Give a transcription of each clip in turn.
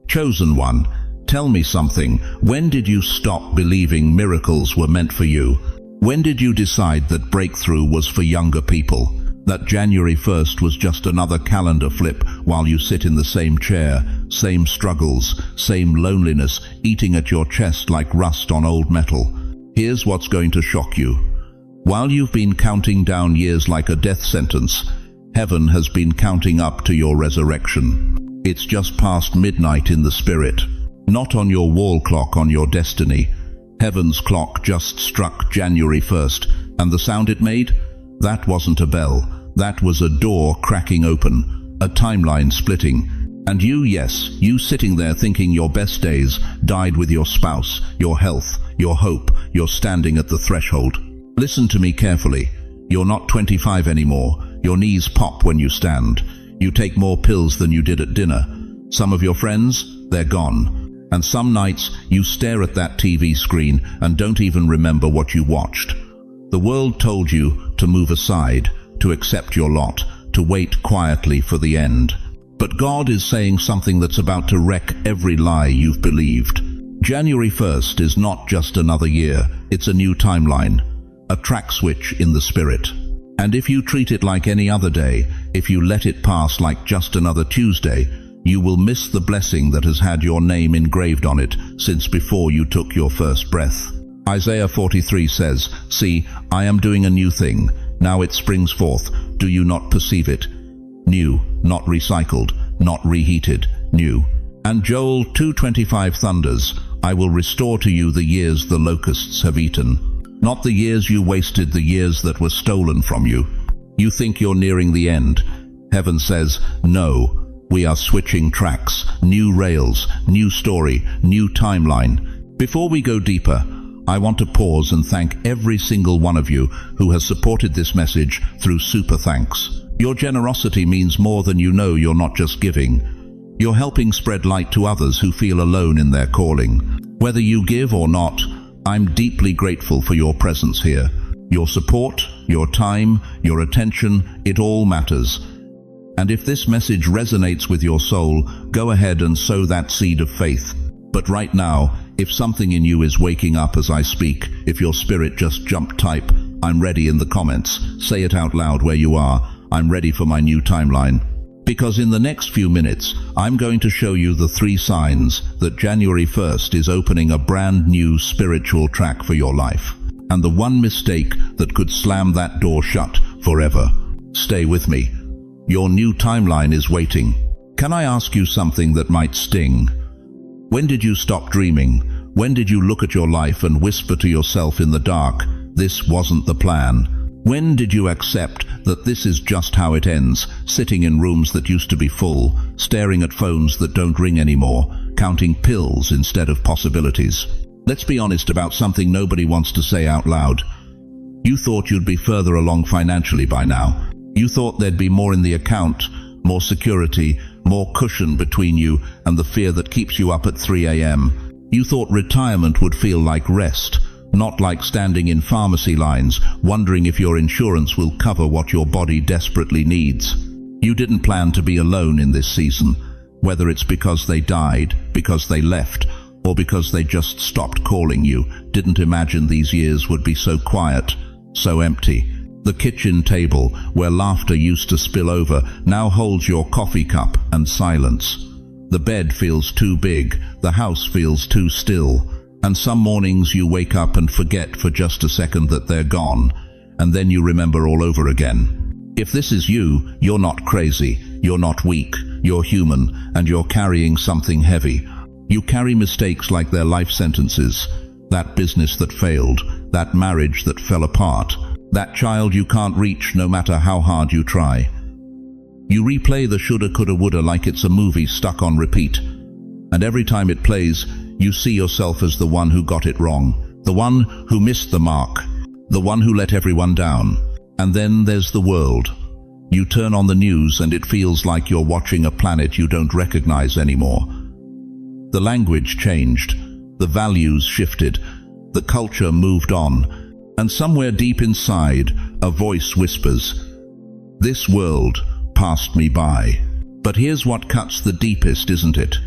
Chosen one, tell me something. When did you stop believing miracles were meant for you? When did you decide that breakthrough was for younger people? That January 1st was just another calendar flip while you sit in the same chair, same struggles, same loneliness, eating at your chest like rust on old metal? Here's what's going to shock you. While you've been counting down years like a death sentence, heaven has been counting up to your resurrection. It's just past midnight in the spirit. Not on your wall clock, on your destiny. Heaven's clock just struck January 1st, and the sound it made? That wasn't a bell. That was a door cracking open, a timeline splitting. And you, yes, you sitting there thinking your best days died with your spouse, your health, your hope, you're standing at the threshold. Listen to me carefully. You're not 25 anymore. Your knees pop when you stand. You take more pills than you did at dinner. Some of your friends, they're gone. And some nights you stare at that TV screen and don't even remember what you watched. The world told you to move aside, to accept your lot, to wait quietly for the end. But God is saying something that's about to wreck every lie you've believed. January 1st is not just another year, it's a new timeline, a track switch in the spirit. And if you treat it like any other day, if you let it pass like just another Tuesday, you will miss the blessing that has had your name engraved on it since before you took your first breath. Isaiah 43 says, "See, I am doing a new thing. Now it springs forth. Do you not perceive it? New, not recycled, not reheated, new." And Joel 2:25 thunders, "I will restore to you the years the locusts have eaten." Not the years you wasted, the years that were stolen from you. You think you're nearing the end. Heaven says, no, we are switching tracks, new rails, new story, new timeline. Before we go deeper, I want to pause and thank every single one of you who has supported this message through super thanks. Your generosity means more than you know. You're not just giving. You're helping spread light to others who feel alone in their calling. Whether you give or not, I'm deeply grateful for your presence here. Your support, your time, your attention, it all matters. And if this message resonates with your soul, go ahead and sow that seed of faith. But right now, if something in you is waking up as I speak, if your spirit just jumped, type, "I'm ready" in the comments. Say it out loud where you are. I'm ready for my new timeline. Because in the next few minutes, I'm going to show you the 3 signs that January 1st is opening a brand new spiritual track for your life. And the one mistake that could slam that door shut forever. Stay with me. Your new timeline is waiting. Can I ask you something that might sting? When did you stop dreaming? When did you look at your life and whisper to yourself in the dark, "This wasn't the plan"? When did you accept that this is just how it ends, sitting in rooms that used to be full, staring at phones that don't ring anymore, counting pills instead of possibilities? Let's be honest about something nobody wants to say out loud. You thought you'd be further along financially by now. You thought there'd be more in the account, more security, more cushion between you and the fear that keeps you up at 3 a.m. You thought retirement would feel like rest, not like standing in pharmacy lines, wondering if your insurance will cover what your body desperately needs. You didn't plan to be alone in this season, whether it's because they died, because they left, or because they just stopped calling you. Didn't imagine these years would be so quiet, so empty. The kitchen table, where laughter used to spill over, now holds your coffee cup and silence. The bed feels too big, the house feels too still. And some mornings you wake up and forget for just a second that they're gone, and then you remember all over again. If this is you, you're not crazy, you're not weak, you're human, and you're carrying something heavy. You carry mistakes like they're life sentences, that business that failed, that marriage that fell apart, that child you can't reach no matter how hard you try. You replay the shoulda, coulda, woulda like it's a movie stuck on repeat, and every time it plays, you see yourself as the one who got it wrong, the one who missed the mark, the one who let everyone down. And then there's the world. You turn on the news and it feels like you're watching a planet you don't recognize anymore. The language changed, the values shifted, the culture moved on, and somewhere deep inside, a voice whispers, "This world passed me by." But here's what cuts the deepest, isn't it?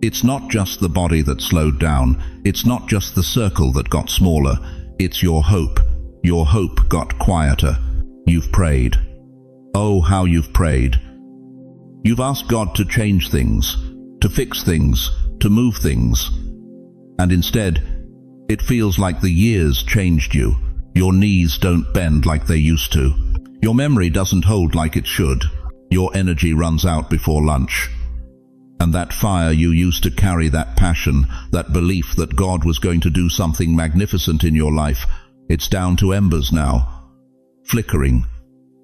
It's not just the body that slowed down. It's not just the circle that got smaller. It's your hope. Your hope got quieter. You've prayed. Oh, how you've prayed. You've asked God to change things, to fix things, to move things. And instead, it feels like the years changed you. Your knees don't bend like they used to. Your memory doesn't hold like it should. Your energy runs out before lunch. And that fire you used to carry, that passion, that belief that God was going to do something magnificent in your life, it's down to embers now. Flickering,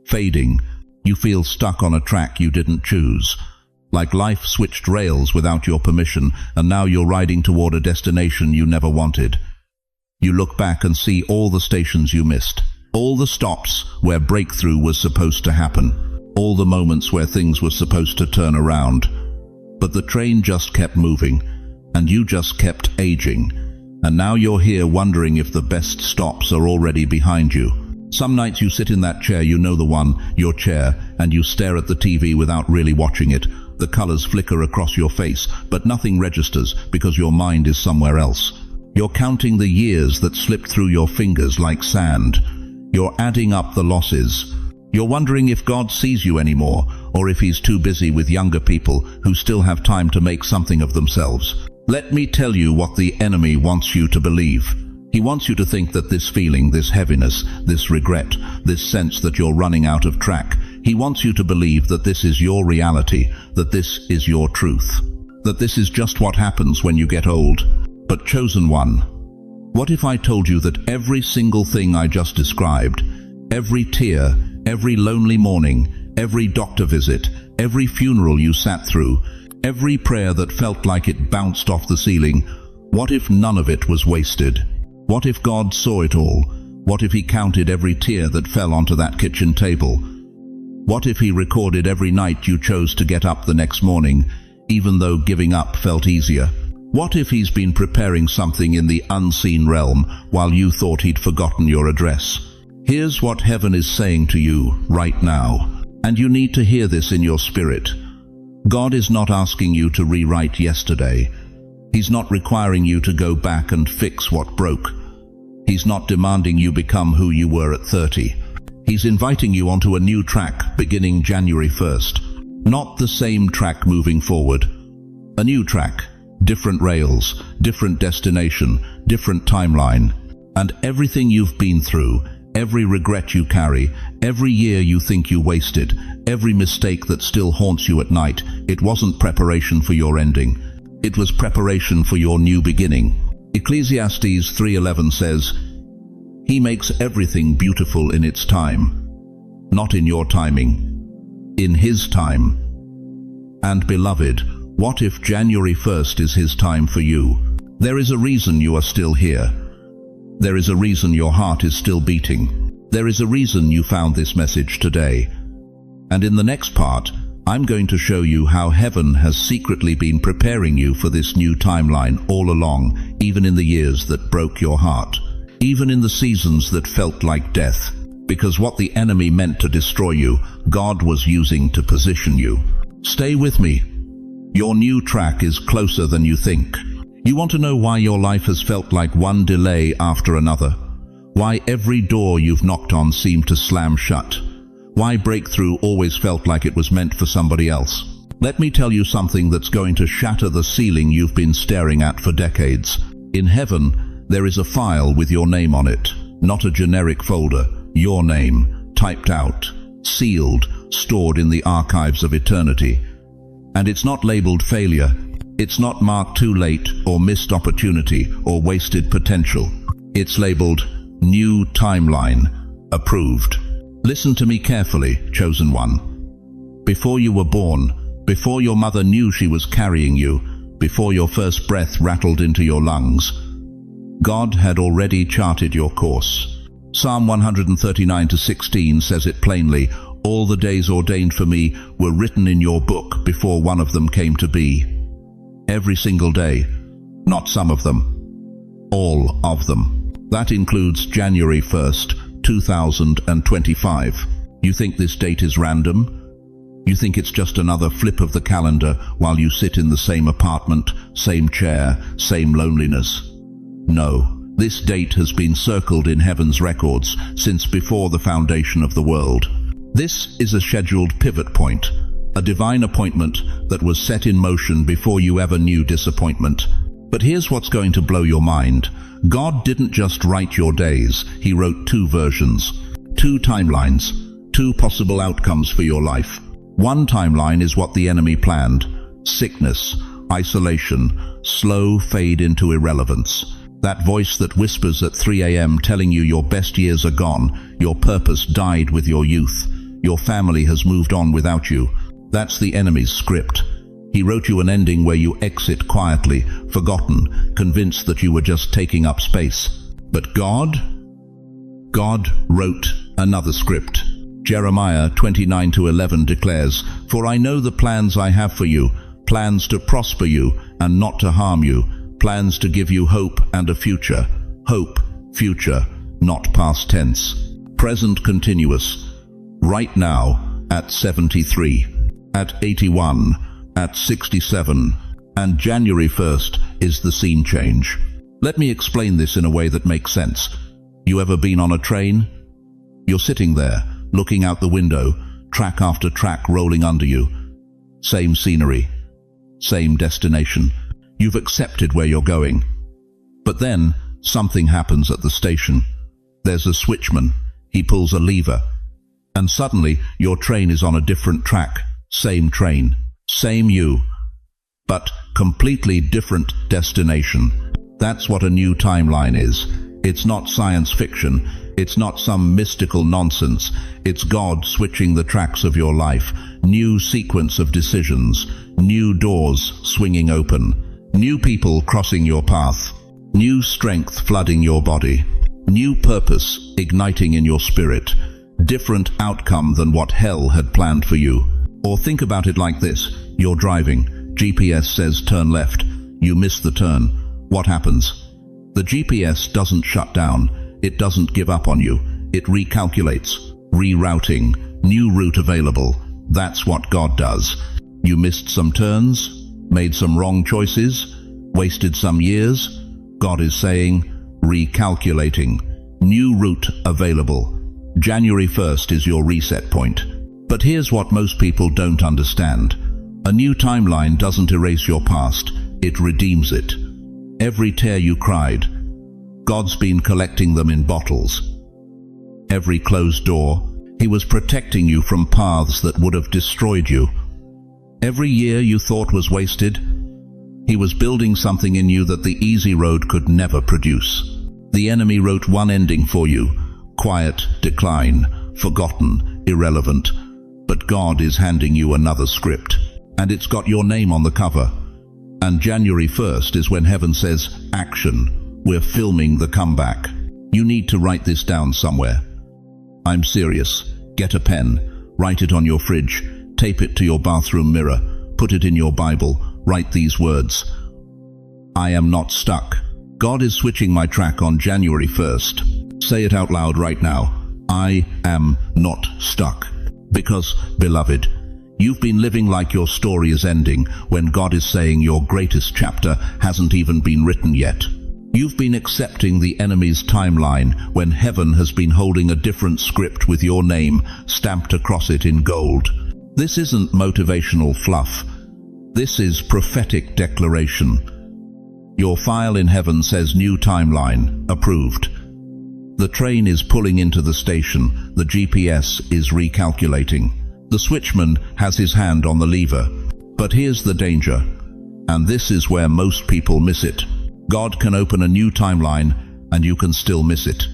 fading. You feel stuck on a track you didn't choose. Like life switched rails without your permission, and now you're riding toward a destination you never wanted. You look back and see all the stations you missed, all the stops where breakthrough was supposed to happen, all the moments where things were supposed to turn around. But the train just kept moving, and you just kept aging. And now you're here wondering if the best stops are already behind you. Some nights you sit in that chair, you know the one, your chair, and you stare at the TV without really watching it. The colors flicker across your face, but nothing registers because your mind is somewhere else. You're counting the years that slipped through your fingers like sand. You're adding up the losses. You're wondering if God sees you anymore, or if he's too busy with younger people who still have time to make something of themselves. Let me tell you what the enemy wants you to believe. He wants you to think that this feeling, this heaviness, this regret, this sense that you're running out of track, he wants you to believe that this is your reality, that this is your truth, that this is just what happens when you get old. But chosen one, what if I told you that every single thing I just described, every tear, every lonely morning, every doctor visit, every funeral you sat through, every prayer that felt like it bounced off the ceiling, what if none of it was wasted? What if God saw it all? What if he counted every tear that fell onto that kitchen table? What if he recorded every night you chose to get up the next morning, even though giving up felt easier? What if he's been preparing something in the unseen realm while you thought he'd forgotten your address? Here's what heaven is saying to you right now, and you need to hear this in your spirit. God is not asking you to rewrite yesterday. He's not requiring you to go back and fix what broke. He's not demanding you become who you were at 30. He's inviting you onto a new track beginning January 1st. Not the same track moving forward. A new track, different rails, different destination, different timeline. And everything you've been through, every regret you carry, every year you think you wasted, every mistake that still haunts you at night, it wasn't preparation for your ending. It was preparation for your new beginning. Ecclesiastes 3:11 says, "He makes everything beautiful in its time, not in your timing, in his time." And beloved, what if January 1st is his time for you? There is a reason you are still here. There is a reason your heart is still beating. There is a reason you found this message today. And in the next part, I'm going to show you how heaven has secretly been preparing you for this new timeline all along, even in the years that broke your heart, even in the seasons that felt like death. Because what the enemy meant to destroy you, God was using to position you. Stay with me. Your new track is closer than you think. You want to know why your life has felt like one delay after another? Why every door you've knocked on seemed to slam shut? Why breakthrough always felt like it was meant for somebody else? Let me tell you something that's going to shatter the ceiling you've been staring at for decades. In heaven, there is a file with your name on it, not a generic folder. Your name, typed out, sealed, stored in the archives of eternity. And it's not labeled failure. It's not marked too late or missed opportunity or wasted potential. It's labeled new timeline, approved. Listen to me carefully, chosen one. Before you were born, before your mother knew she was carrying you, before your first breath rattled into your lungs, God had already charted your course. Psalm 139:16 says it plainly, "All the days ordained for me were written in your book before one of them came to be." Every single day, not some of them, all of them. That includes January 1st, 2025. You think this date is random? You think it's just another flip of the calendar while you sit in the same apartment, same chair, same loneliness. No, this date has been circled in heaven's records since before the foundation of the world. This is a scheduled pivot point, a divine appointment that was set in motion before you ever knew disappointment. But here's what's going to blow your mind. God didn't just write your days, He wrote two versions, two timelines, two possible outcomes for your life. One timeline is what the enemy planned: sickness, isolation, slow fade into irrelevance. That voice that whispers at 3 a.m. telling you your best years are gone, your purpose died with your youth, your family has moved on without you. That's the enemy's script. He wrote you an ending where you exit quietly, forgotten, convinced that you were just taking up space. But God wrote another script. Jeremiah 29:11 declares, "For I know the plans I have for you, plans to prosper you and not to harm you, plans to give you hope and a future." Hope, future, not past tense. Present continuous. Right now, at 73, at 81, at 67, and January 1st is the scene change. Let me explain this in a way that makes sense. You ever been on a train? You're sitting there, looking out the window, track after track rolling under you. Same scenery, same destination. You've accepted where you're going. But then, something happens at the station. There's a switchman. He pulls a lever. And suddenly, your train is on a different track. Same train, same you, but completely different destination. That's what a new timeline is. It's not science fiction. It's not some mystical nonsense. It's God switching the tracks of your life. New sequence of decisions. New doors swinging open. New people crossing your path. New strength flooding your body. New purpose igniting in your spirit. Different outcome than what hell had planned for you. Or think about it like this. You're driving. GPS says turn left. You miss the turn. What happens? The GPS doesn't shut down. It doesn't give up on you. It recalculates. Rerouting. New route available. That's what God does. You missed some turns, made some wrong choices, wasted some years. God is saying, recalculating. New route available. January 1st is your reset point. But here's what most people don't understand. A new timeline doesn't erase your past. It redeems it. Every tear you cried, God's been collecting them in bottles. Every closed door, He was protecting you from paths that would have destroyed you. Every year you thought was wasted, He was building something in you that the easy road could never produce. The enemy wrote one ending for you: quiet, decline, forgotten, irrelevant. But God is handing you another script, and it's got your name on the cover. And January 1st is when heaven says, action. We're filming the comeback. You need to write this down somewhere. I'm serious. Get a pen. Write it on your fridge. Tape it to your bathroom mirror. Put it in your Bible. Write these words: I am not stuck. God is switching my track on January 1st. Say it out loud right now. I am not stuck. Because, beloved, you've been living like your story is ending when God is saying your greatest chapter hasn't even been written yet. You've been accepting the enemy's timeline when heaven has been holding a different script with your name stamped across it in gold. This isn't motivational fluff. This is prophetic declaration. Your file in heaven says new timeline, approved. The train is pulling into the station. The GPS is recalculating. The switchman has his hand on the lever. But here's the danger, and this is where most people miss it. God can open a new timeline, and you can still miss it.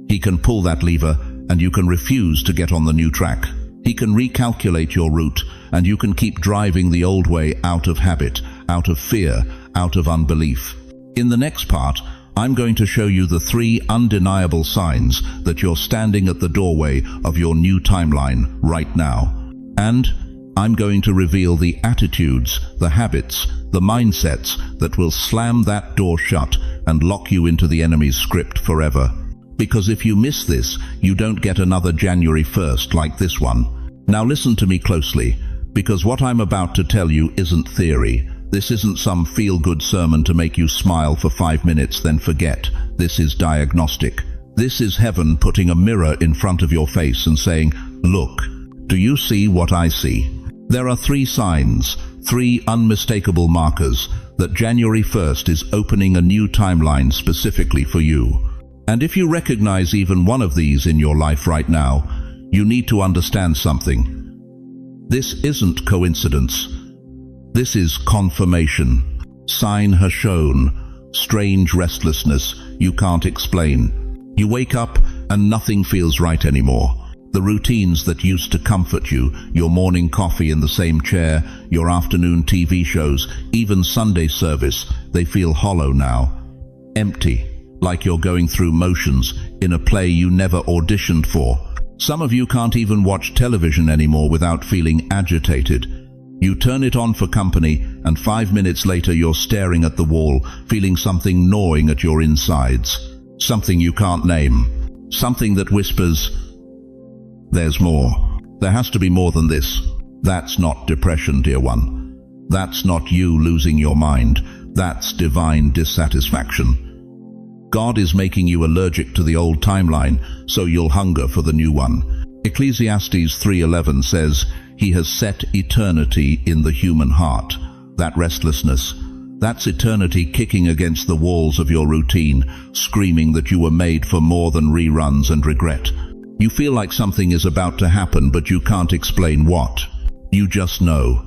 He can pull that lever, and you can refuse to get on the new track. He can recalculate your route, and you can keep driving the old way out of habit, out of fear, out of unbelief. In the next part, I'm going to show you the 3 undeniable signs that you're standing at the doorway of your new timeline right now. And I'm going to reveal the attitudes, the habits, the mindsets that will slam that door shut and lock you into the enemy's script forever. Because if you miss this, you don't get another January 1st like this one. Now listen to me closely, because what I'm about to tell you isn't theory. This isn't some feel-good sermon to make you smile for 5 minutes, then forget. This is diagnostic. This is heaven putting a mirror in front of your face and saying, look, do you see what I see? There are 3 signs, 3 unmistakable markers that January 1st is opening a new timeline specifically for you. And if you recognize even one of these in your life right now, you need to understand something. This isn't coincidence. This is confirmation. Sign has shown. Strange restlessness you can't explain. You wake up and nothing feels right anymore. The routines that used to comfort you, your morning coffee in the same chair, your afternoon TV shows, even Sunday service, they feel hollow now. Empty, like you're going through motions in a play you never auditioned for. Some of you can't even watch television anymore without feeling agitated. You turn it on for company, and 5 minutes later you're staring at the wall, feeling something gnawing at your insides. Something you can't name. Something that whispers, there's more. There has to be more than this. That's not depression, dear one. That's not you losing your mind. That's divine dissatisfaction. God is making you allergic to the old timeline, so you'll hunger for the new one. Ecclesiastes 3:11 says, He has set eternity in the human heart. That restlessness, that's eternity kicking against the walls of your routine, screaming that you were made for more than reruns and regret. You feel like something is about to happen, but you can't explain what. You just know.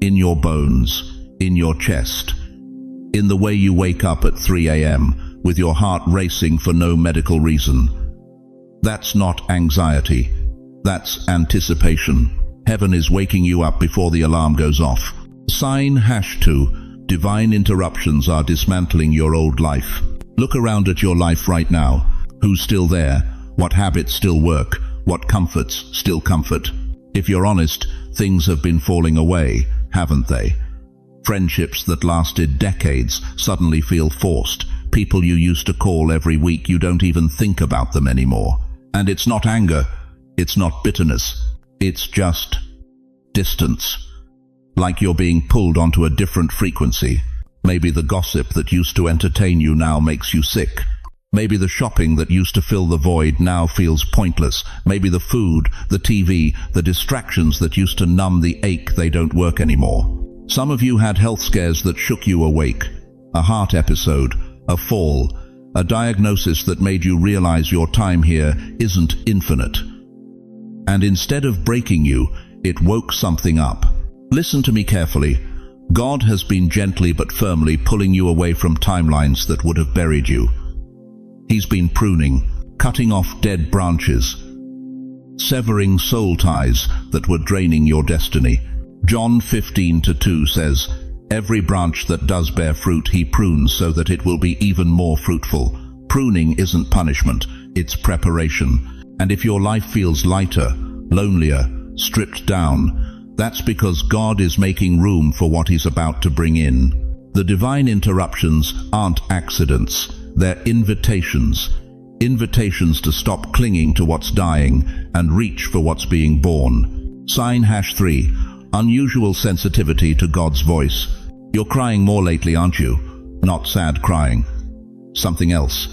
In your bones, in your chest, in the way you wake up at 3 a.m., with your heart racing for no medical reason. That's not anxiety. That's anticipation. Heaven is waking you up before the alarm goes off. Sign #2. Divine interruptions are dismantling your old life. Look around at your life right now. Who's still there? What habits still work? What comforts still comfort? If you're honest, things have been falling away, haven't they? Friendships that lasted decades suddenly feel forced. People you used to call every week, you don't even think about them anymore. And it's not anger, it's not bitterness, it's just distance. Like you're being pulled onto a different frequency. Maybe the gossip that used to entertain you now makes you sick. Maybe the shopping that used to fill the void now feels pointless. Maybe the food, the TV, the distractions that used to numb the ache, they don't work anymore. Some of you had health scares that shook you awake. A heart episode, a fall, a diagnosis that made you realize your time here isn't infinite. And instead of breaking you, it woke something up. Listen to me carefully. God has been gently but firmly pulling you away from timelines that would have buried you. He's been pruning, cutting off dead branches, severing soul ties that were draining your destiny. John 15:2 says, Every branch that does bear fruit he prunes so that it will be even more fruitful. Pruning isn't punishment, it's preparation. And if your life feels lighter, lonelier, stripped down, that's because God is making room for what he's about to bring in. The divine interruptions aren't accidents, they're invitations. Invitations to stop clinging to what's dying and reach for what's being born. Sign #3, unusual sensitivity to God's voice. You're crying more lately, aren't you? Not sad crying. Something else.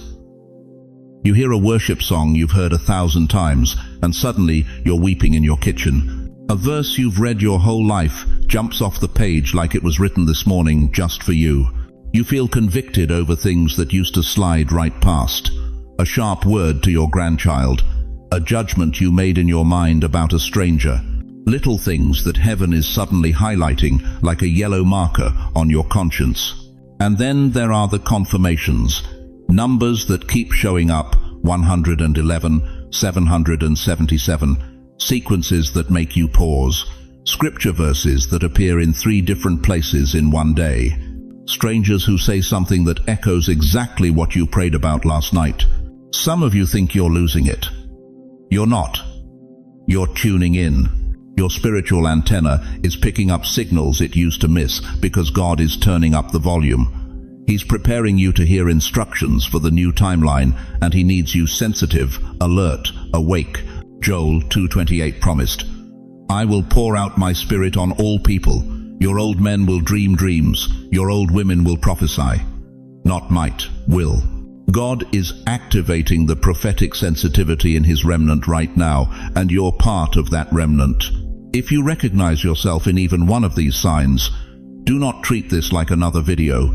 You hear a worship song you've heard 1,000 times, and suddenly you're weeping in your kitchen. A verse you've read your whole life jumps off the page like it was written this morning just for you. You feel convicted over things that used to slide right past. A sharp word to your grandchild. A judgment you made in your mind about a stranger. Little things that heaven is suddenly highlighting like a yellow marker on your conscience. And then there are the confirmations. Numbers that keep showing up, 111, 777, sequences that make you pause, scripture verses that appear in 3 different places in one day, strangers who say something that echoes exactly what you prayed about last night. Some of you think you're losing it. You're not. You're tuning in. Your spiritual antenna is picking up signals it used to miss because God is turning up the volume. He's preparing you to hear instructions for the new timeline, and he needs you sensitive, alert, awake. Joel 2:28 promised. I will pour out my spirit on all people. Your old men will dream dreams. Your old women will prophesy. Not might, will. God is activating the prophetic sensitivity in his remnant right now, and you're part of that remnant. If you recognize yourself in even one of these signs, do not treat this like another video.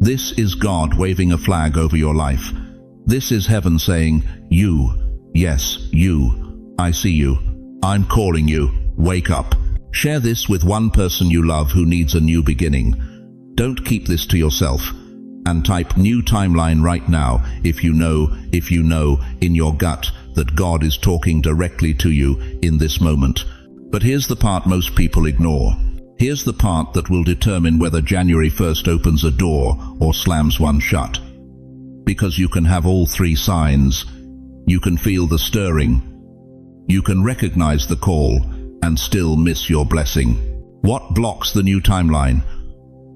This is God waving a flag over your life. This is heaven saying, you, yes, you, I see you. I'm calling you. Wake up. Share this with one person you love who needs a new beginning. Don't keep this to yourself. And type new timeline right now if you know in your gut that God is talking directly to you in this moment. But here's the part most people ignore. Here's the part that will determine whether January 1st opens a door or slams one shut. Because you can have all three signs. You can feel the stirring. You can recognize the call and still miss your blessing. What blocks the new timeline?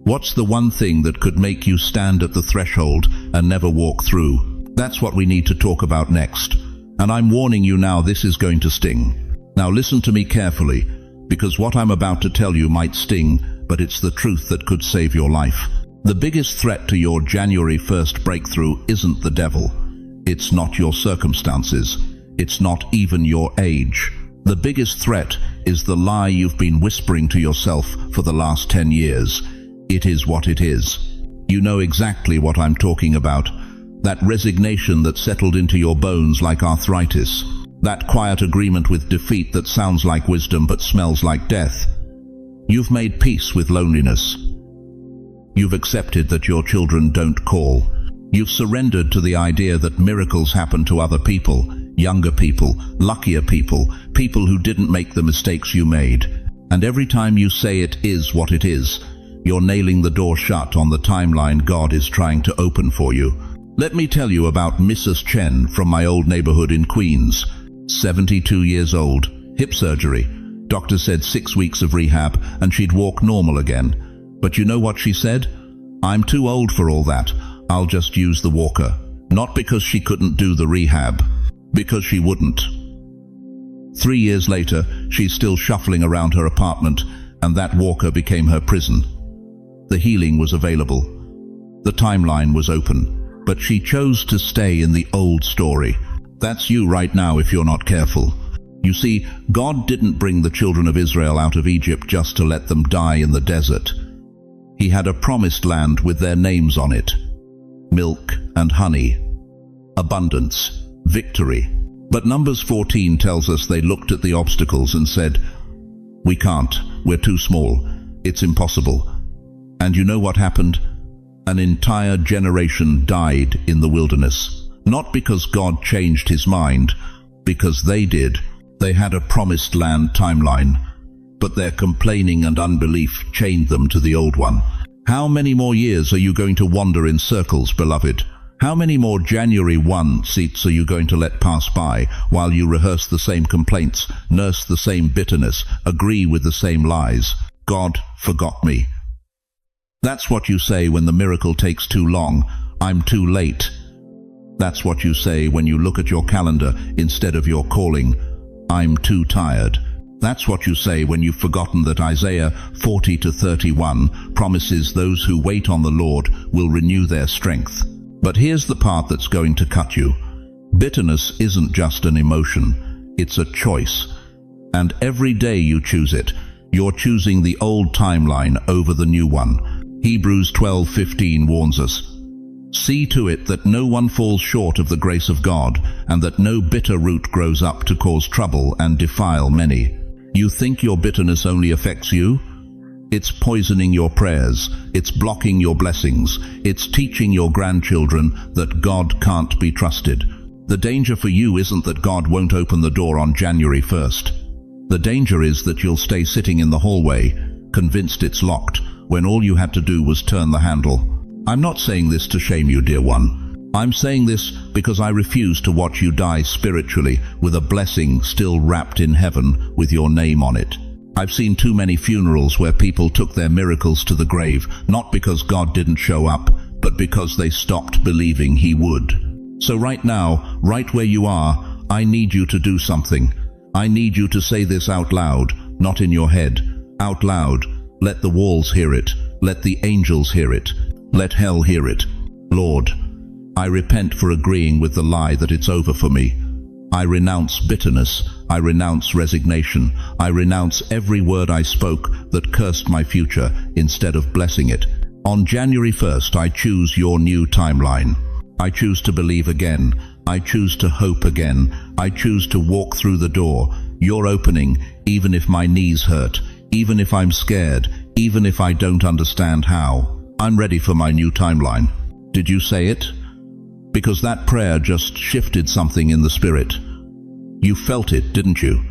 What's the one thing that could make you stand at the threshold and never walk through? That's what we need to talk about next. And I'm warning you now, this is going to sting. Now listen to me carefully, because what I'm about to tell you might sting, but it's the truth that could save your life. The biggest threat to your January 1st breakthrough isn't the devil. It's not your circumstances. It's not even your age. The biggest threat is the lie you've been whispering to yourself for the last 10 years. It is what it is. You know exactly what I'm talking about. That resignation that settled into your bones like arthritis. That quiet agreement with defeat that sounds like wisdom but smells like death. You've made peace with loneliness. You've accepted that your children don't call. You've surrendered to the idea that miracles happen to other people, younger people, luckier people, people who didn't make the mistakes you made. And every time you say it is what it is, you're nailing the door shut on the timeline God is trying to open for you. Let me tell you about Mrs. Chen from my old neighborhood in Queens. 72 years old, hip surgery. Doctor said 6 weeks of rehab and she'd walk normal again. But you know what she said? I'm too old for all that. I'll just use the walker. Not because she couldn't do the rehab, because she wouldn't. 3 years later, she's still shuffling around her apartment, and that walker became her prison. The healing was available. The timeline was open, but she chose to stay in the old story. That's you right now if you're not careful. You see, God didn't bring the children of Israel out of Egypt just to let them die in the desert. He had a promised land with their names on it. Milk and honey. Abundance. Victory. But Numbers 14 tells us they looked at the obstacles and said, "We can't. We're too small. It's impossible." And you know what happened? An entire generation died in the wilderness. Not because God changed his mind, because they did. They had a promised land timeline, but their complaining and unbelief chained them to the old one. How many more years are you going to wander in circles, beloved? How many more January 1 seats are you going to let pass by while you rehearse the same complaints, nurse the same bitterness, agree with the same lies? God forgot me. That's what you say when the miracle takes too long. I'm too late. That's what you say when you look at your calendar instead of your calling. I'm too tired. That's what you say when you've forgotten that Isaiah 40:31 promises those who wait on the Lord will renew their strength. But here's the part that's going to cut you. Bitterness isn't just an emotion, it's a choice. And every day you choose it, you're choosing the old timeline over the new one. Hebrews 12:15 warns us, "See to it that no one falls short of the grace of God, and that no bitter root grows up to cause trouble and defile many." You think your bitterness only affects you? It's poisoning your prayers, it's blocking your blessings, it's teaching your grandchildren that God can't be trusted. The danger for you isn't that God won't open the door on January 1st. The danger is that you'll stay sitting in the hallway, convinced it's locked, when all you had to do was turn the handle. I'm not saying this to shame you, dear one. I'm saying this because I refuse to watch you die spiritually with a blessing still wrapped in heaven with your name on it. I've seen too many funerals where people took their miracles to the grave, not because God didn't show up, but because they stopped believing he would. So right now, right where you are, I need you to do something. I need you to say this out loud, not in your head, out loud. Let the walls hear it. Let the angels hear it. Let hell hear it. Lord, I repent for agreeing with the lie that it's over for me. I renounce bitterness. I renounce resignation. I renounce every word I spoke that cursed my future instead of blessing it. On January 1st, I choose your new timeline. I choose to believe again. I choose to hope again. I choose to walk through the door you're opening, even if my knees hurt, even if I'm scared, even if I don't understand how. I'm ready for my new timeline. Did you say it? Because that prayer just shifted something in the spirit. You felt it, didn't you?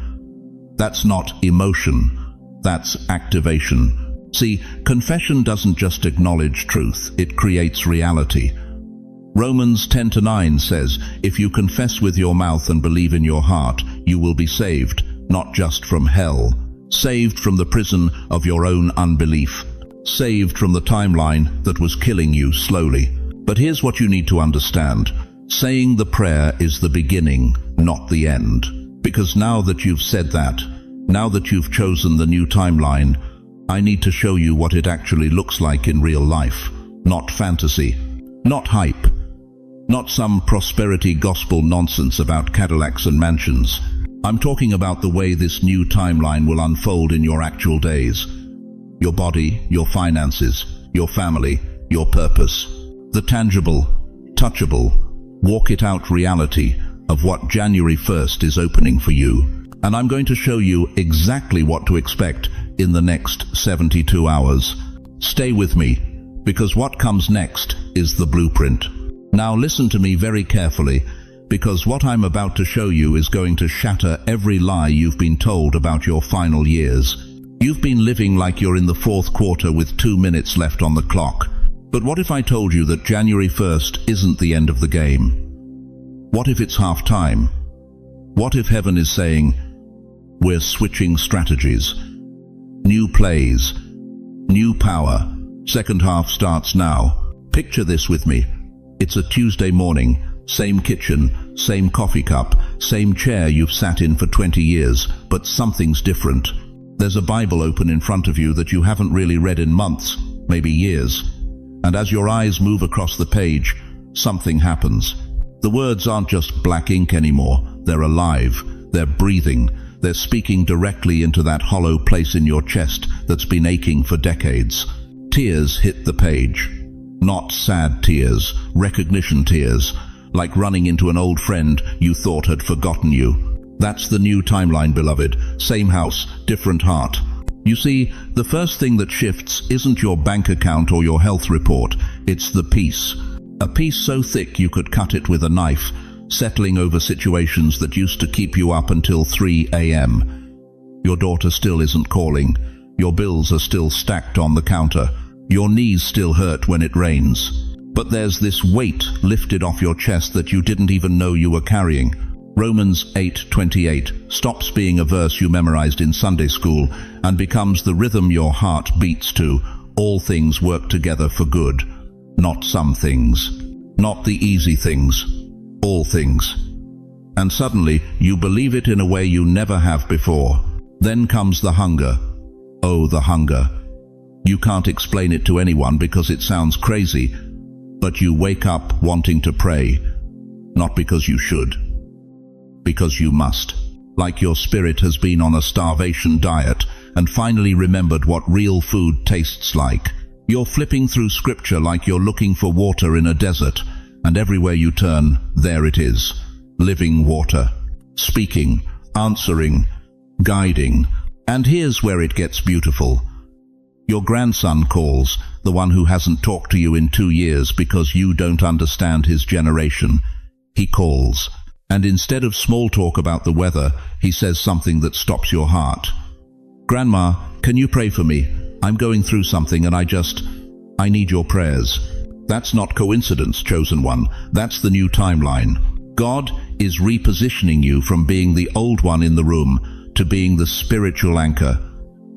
That's not emotion. That's activation. See, confession doesn't just acknowledge truth, it creates reality. Romans 10:9 says, if you confess with your mouth and believe in your heart, you will be saved, not just from hell, saved from the prison of your own unbelief, saved from the timeline that was killing you slowly. But here's what you need to understand. Saying the prayer is the beginning, not the end. Because now that you've said that, now that you've chosen the new timeline, I need to show you what it actually looks like in real life. Not fantasy, not hype, not some prosperity gospel nonsense about Cadillacs and mansions. I'm talking about the way this new timeline will unfold in your actual days. Your body, your finances, your family, your purpose. The tangible, touchable, walk it out reality of what January 1st is opening for you. And I'm going to show you exactly what to expect in the next 72 hours. Stay with me, because what comes next is the blueprint. Now listen to me very carefully, because what I'm about to show you is going to shatter every lie you've been told about your final years. You've been living like you're in the fourth quarter with 2 minutes left on the clock. But what if I told you that January 1st isn't the end of the game? What if it's half time? What if heaven is saying, we're switching strategies, new plays, new power, second half starts now. Picture this with me. It's a Tuesday morning, same kitchen, same coffee cup, same chair you've sat in for 20 years, but something's different. There's a Bible open in front of you that you haven't really read in months, maybe years. And as your eyes move across the page, something happens. The words aren't just black ink anymore. They're alive, they're breathing, they're speaking directly into that hollow place in your chest that's been aching for decades. Tears hit the page. Not sad tears, recognition tears, like running into an old friend you thought had forgotten you. That's the new timeline, beloved. Same house, different heart. You see, the first thing that shifts isn't your bank account or your health report, it's the peace. A peace so thick you could cut it with a knife, settling over situations that used to keep you up until 3 a.m. Your daughter still isn't calling. Your bills are still stacked on the counter. Your knees still hurt when it rains. But there's this weight lifted off your chest that you didn't even know you were carrying. Romans 8:28 stops being a verse you memorized in Sunday school and becomes the rhythm your heart beats to. All things work together for good. Not some things. Not the easy things. All things. And suddenly you believe it in a way you never have before. Then comes the hunger. Oh, the hunger. You can't explain it to anyone because it sounds crazy, but you wake up wanting to pray. Not because you should. Because you must. Like your spirit has been on a starvation diet and finally remembered what real food tastes like. You're flipping through scripture like you're looking for water in a desert, and everywhere you turn, there it is. Living water. Speaking, answering, guiding. And here's where it gets beautiful. Your grandson calls, the one who hasn't talked to you in 2 years because you don't understand his generation. He calls. And instead of small talk about the weather, he says something that stops your heart. Grandma, can you pray for me? I'm going through something and I need your prayers. That's not coincidence, chosen one. That's the new timeline. God is repositioning you from being the old one in the room to being the spiritual anchor,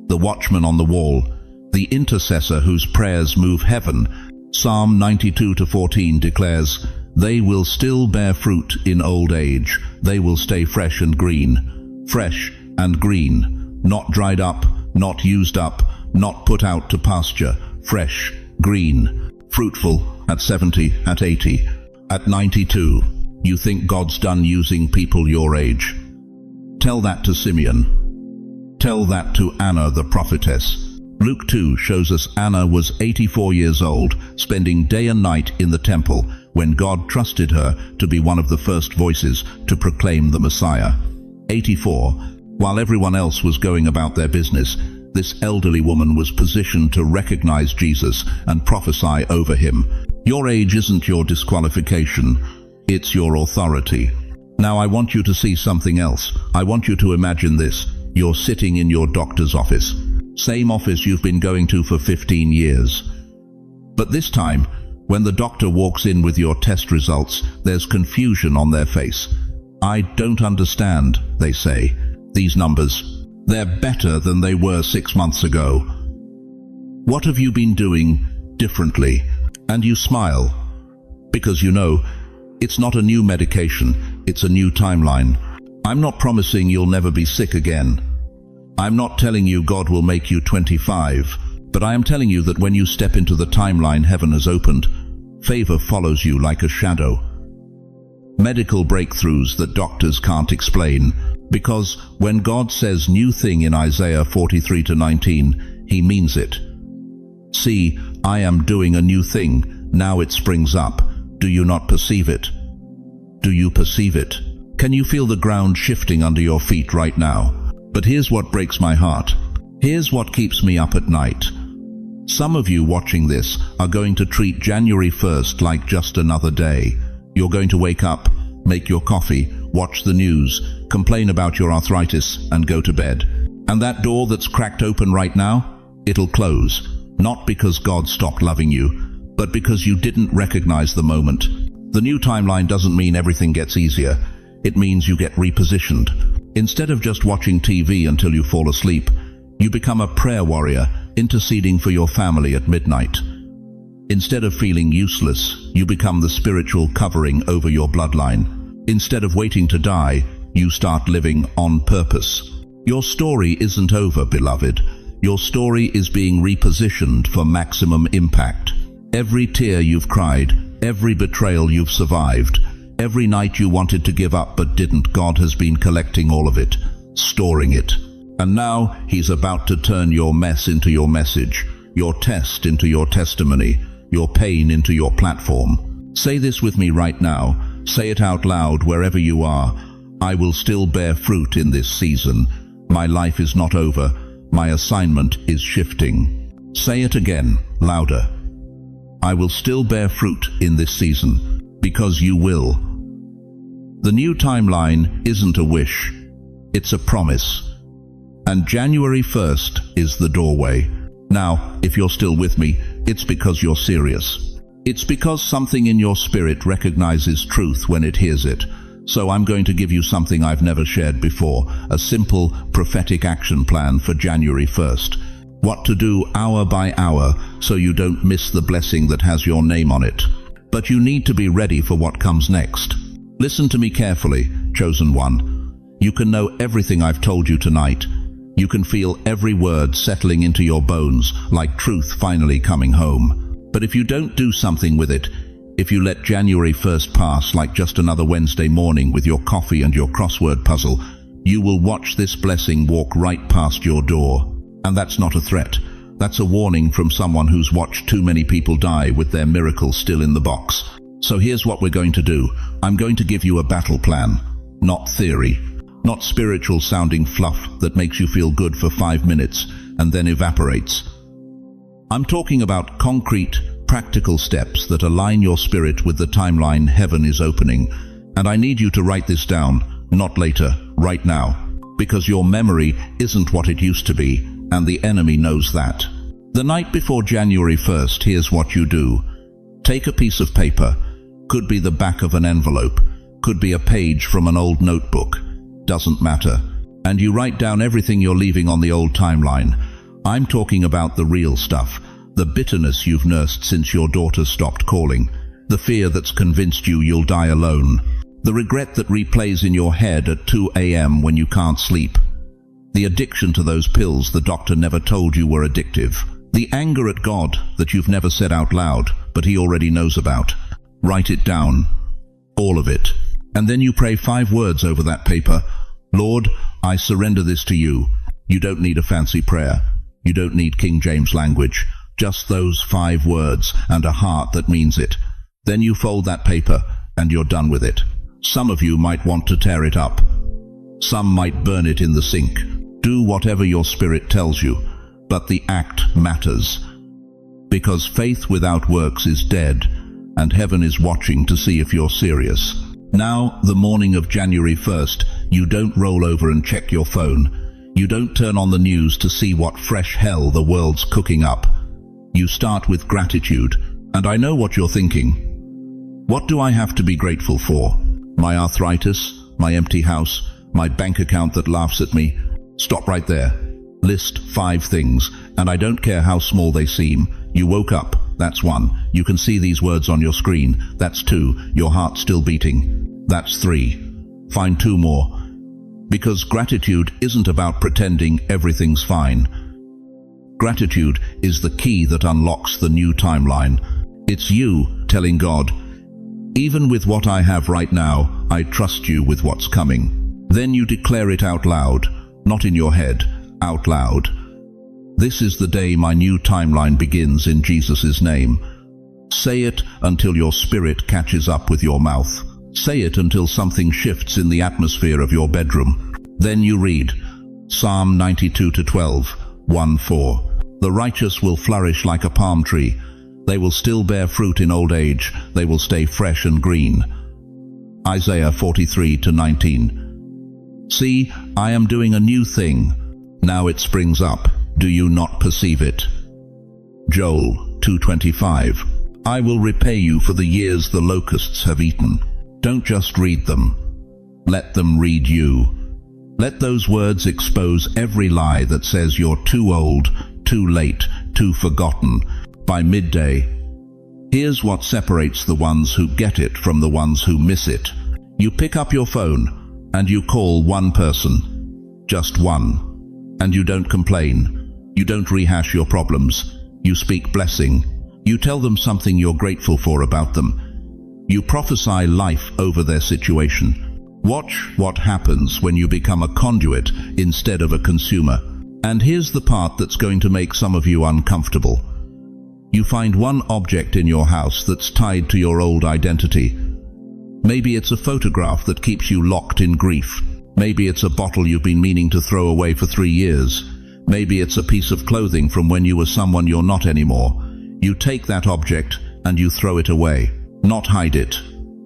the watchman on the wall, the intercessor whose prayers move heaven. Psalm 92:14 declares, they will still bear fruit in old age. They will stay fresh and green. Fresh and green. not dried up, not used up, not put out to pasture, fresh, green, fruitful, at 70, at 80, at 92. You think God's done using people your age? Tell that to Simeon. Tell that to Anna the prophetess. Luke 2 shows us Anna was 84 years old, spending day and night in the temple when God trusted her to be one of the first voices to proclaim the Messiah. 84. While everyone else was going about their business, this elderly woman was positioned to recognize Jesus and prophesy over him. Your age isn't your disqualification, it's your authority. Now I want you to see something else. I want you to imagine this. You're sitting in your doctor's office. Same office you've been going to for 15 years. But this time, when the doctor walks in with your test results, there's confusion on their face. I don't understand, they say. These numbers, they're better than they were 6 months ago. What have you been doing differently? And you smile, because you know, it's not a new medication, it's a new timeline. I'm not promising you'll never be sick again. I'm not telling you God will make you 25, but I am telling you that when you step into the timeline heaven has opened, favor follows you like a shadow. Medical breakthroughs that doctors can't explain, because when God says new thing in Isaiah 43-19, he means it. See, I am doing a new thing, now it springs up. Do you not perceive it? Do you perceive it? Can you feel the ground shifting under your feet right now? But here's what breaks my heart. Here's what keeps me up at night. Some of you watching this are going to treat January 1st like just another day. You're going to wake up, make your coffee, watch the news, complain about your arthritis, and go to bed. And that door that's cracked open right now, it'll close. Not because God stopped loving you, but because you didn't recognize the moment. The new timeline doesn't mean everything gets easier. It means you get repositioned. Instead of just watching TV until you fall asleep, you become a prayer warrior, interceding for your family at midnight. Instead of feeling useless, you become the spiritual covering over your bloodline. Instead of waiting to die, you start living on purpose. Your story isn't over, beloved. Your story is being repositioned for maximum impact. Every tear you've cried, every betrayal you've survived, every night you wanted to give up but didn't, God has been collecting all of it, storing it. And now he's about to turn your mess into your message, your test into your testimony, your pain into your platform. Say this with me right now. Say it out loud wherever you are. I will still bear fruit in this season. My life is not over. My assignment is shifting. Say it again, louder. I will still bear fruit in this season, because you will. The new timeline isn't a wish, it's a promise. And January 1st is the doorway. Now, if you're still with me, it's because you're serious. It's because something in your spirit recognizes truth when it hears it. So I'm going to give you something I've never shared before, a simple prophetic action plan for January 1st. What to do hour by hour so you don't miss the blessing that has your name on it. But you need to be ready for what comes next. Listen to me carefully, chosen one. You can know everything I've told you tonight. You can feel every word settling into your bones like truth finally coming home. But if you don't do something with it, if you let January 1st pass like just another Wednesday morning with your coffee and your crossword puzzle, you will watch this blessing walk right past your door. And that's not a threat. That's a warning from someone who's watched too many people die with their miracle still in the box. So here's what we're going to do. I'm going to give you a battle plan, not theory. Not spiritual sounding fluff that makes you feel good for 5 minutes and then evaporates. I'm talking about concrete, practical steps that align your spirit with the timeline heaven is opening. And I need you to write this down, not later, right now, because your memory isn't what it used to be, and the enemy knows that. The night before January 1st, here's what you do. Take a piece of paper, could be the back of an envelope, could be a page from an old notebook, doesn't matter, and you write down everything you're leaving on the old timeline. I'm talking about the real stuff, the bitterness you've nursed since your daughter stopped calling, the fear that's convinced you you'll die alone, the regret that replays in your head at 2 a.m. when you can't sleep, The addiction to those pills the doctor never told you were addictive. The anger at God that you've never said out loud, but He already knows about. Write it down. All of it. And then you pray 5 words over that paper. Lord, I surrender this to you. You don't need a fancy prayer. You don't need King James language. Just those 5 words and a heart that means it. Then you fold that paper and you're done with it. Some of you might want to tear it up. Some might burn it in the sink. Do whatever your spirit tells you, but the act matters. Because faith without works is dead, and heaven is watching to see if you're serious. Now, the morning of January 1st, you don't roll over and check your phone. You don't turn on the news to see what fresh hell the world's cooking up. You start with gratitude, and I know what you're thinking. What do I have to be grateful for? My arthritis, my empty house, my bank account that laughs at me? Stop right there. List 5 things, and I don't care how small they seem. You woke up, that's 1. You can see these words on your screen, that's 2. Your heart's still beating, that's 3. Find 2 more. Because gratitude isn't about pretending everything's fine. Gratitude is the key that unlocks the new timeline. It's you telling God, even with what I have right now, I trust you with what's coming. Then you declare it out loud, not in your head, out loud. This is the day my new timeline begins in Jesus' name. Say it until your spirit catches up with your mouth. Say it until something shifts in the atmosphere of your bedroom. Then you read Psalm 92-12, 1-4. The righteous will flourish like a palm tree. They will still bear fruit in old age. They will stay fresh and green. Isaiah 43-19. See, I am doing a new thing. Now it springs up. Do you not perceive it? Joel 2:25. I will repay you for the years the locusts have eaten. Don't just read them. Let them read you. Let those words expose every lie that says you're too old, too late, too forgotten. By midday, here's what separates the ones who get it from the ones who miss it. You pick up your phone and you call one person. Just one. And you don't complain. You don't rehash your problems. You speak blessing. You tell them something you're grateful for about them. You prophesy life over their situation. Watch what happens when you become a conduit instead of a consumer. And here's the part that's going to make some of you uncomfortable. You find one object in your house that's tied to your old identity. Maybe it's a photograph that keeps you locked in grief. Maybe it's a bottle you've been meaning to throw away for 3 years. Maybe it's a piece of clothing from when you were someone you're not anymore. You take that object and you throw it away. Not hide it.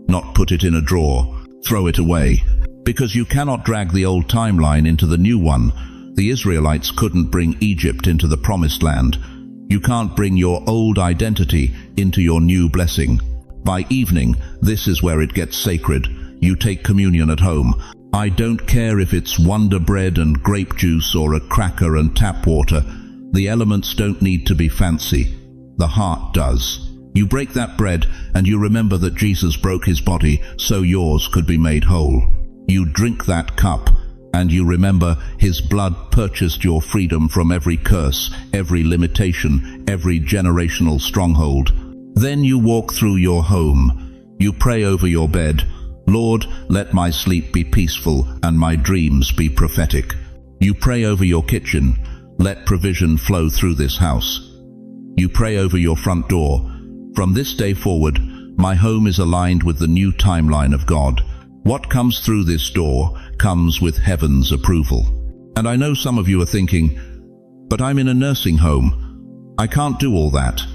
Not put it in a drawer. Throw it away. Because you cannot drag the old timeline into the new one. The Israelites couldn't bring Egypt into the promised land. You can't bring your old identity into your new blessing. By evening, this is where it gets sacred. You take communion at home. I don't care if it's Wonder Bread and grape juice or a cracker and tap water. The elements don't need to be fancy. The heart does. You break that bread and you remember that Jesus broke his body so yours could be made whole. You drink that cup and you remember his blood purchased your freedom from every curse, every limitation, every generational stronghold. Then you walk through your home. You pray over your bed. Lord, let my sleep be peaceful and my dreams be prophetic. You pray over your kitchen. Let provision flow through this house. You pray over your front door. From this day forward, my home is aligned with the new timeline of God. What comes through this door comes with heaven's approval. And I know some of you are thinking, but I'm in a nursing home. I can't do all that.